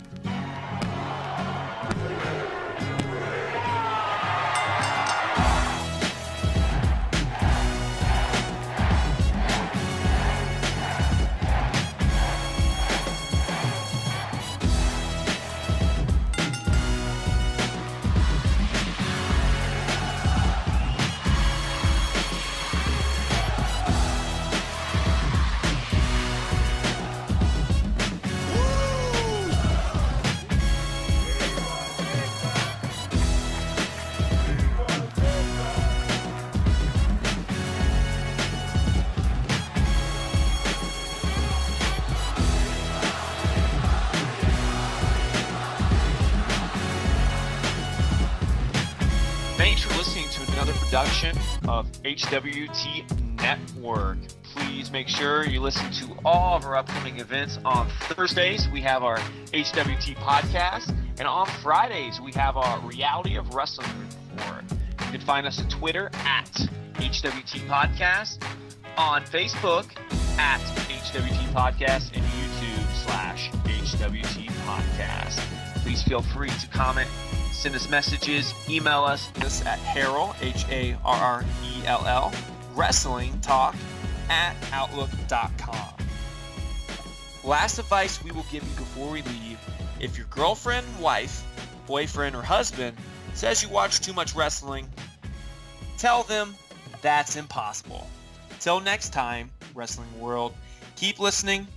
Thanks for listening to another production of HWT Network. Please make sure you listen to all of our upcoming events. On Thursdays, we have our HWT podcast, and on Fridays, we have our Reality of Wrestling report. You can find us on Twitter at HWT Podcast, on Facebook at HWT Podcast, and YouTube/HWT Podcast. Please feel free to comment, send us messages, email us at Harrell, Harrell, Wrestling Talk at Outlook.com. Last advice we will give you before we leave: if your girlfriend, wife, boyfriend, or husband says you watch too much wrestling, tell them that's impossible. Till next time, Wrestling World, keep listening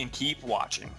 and keep watching.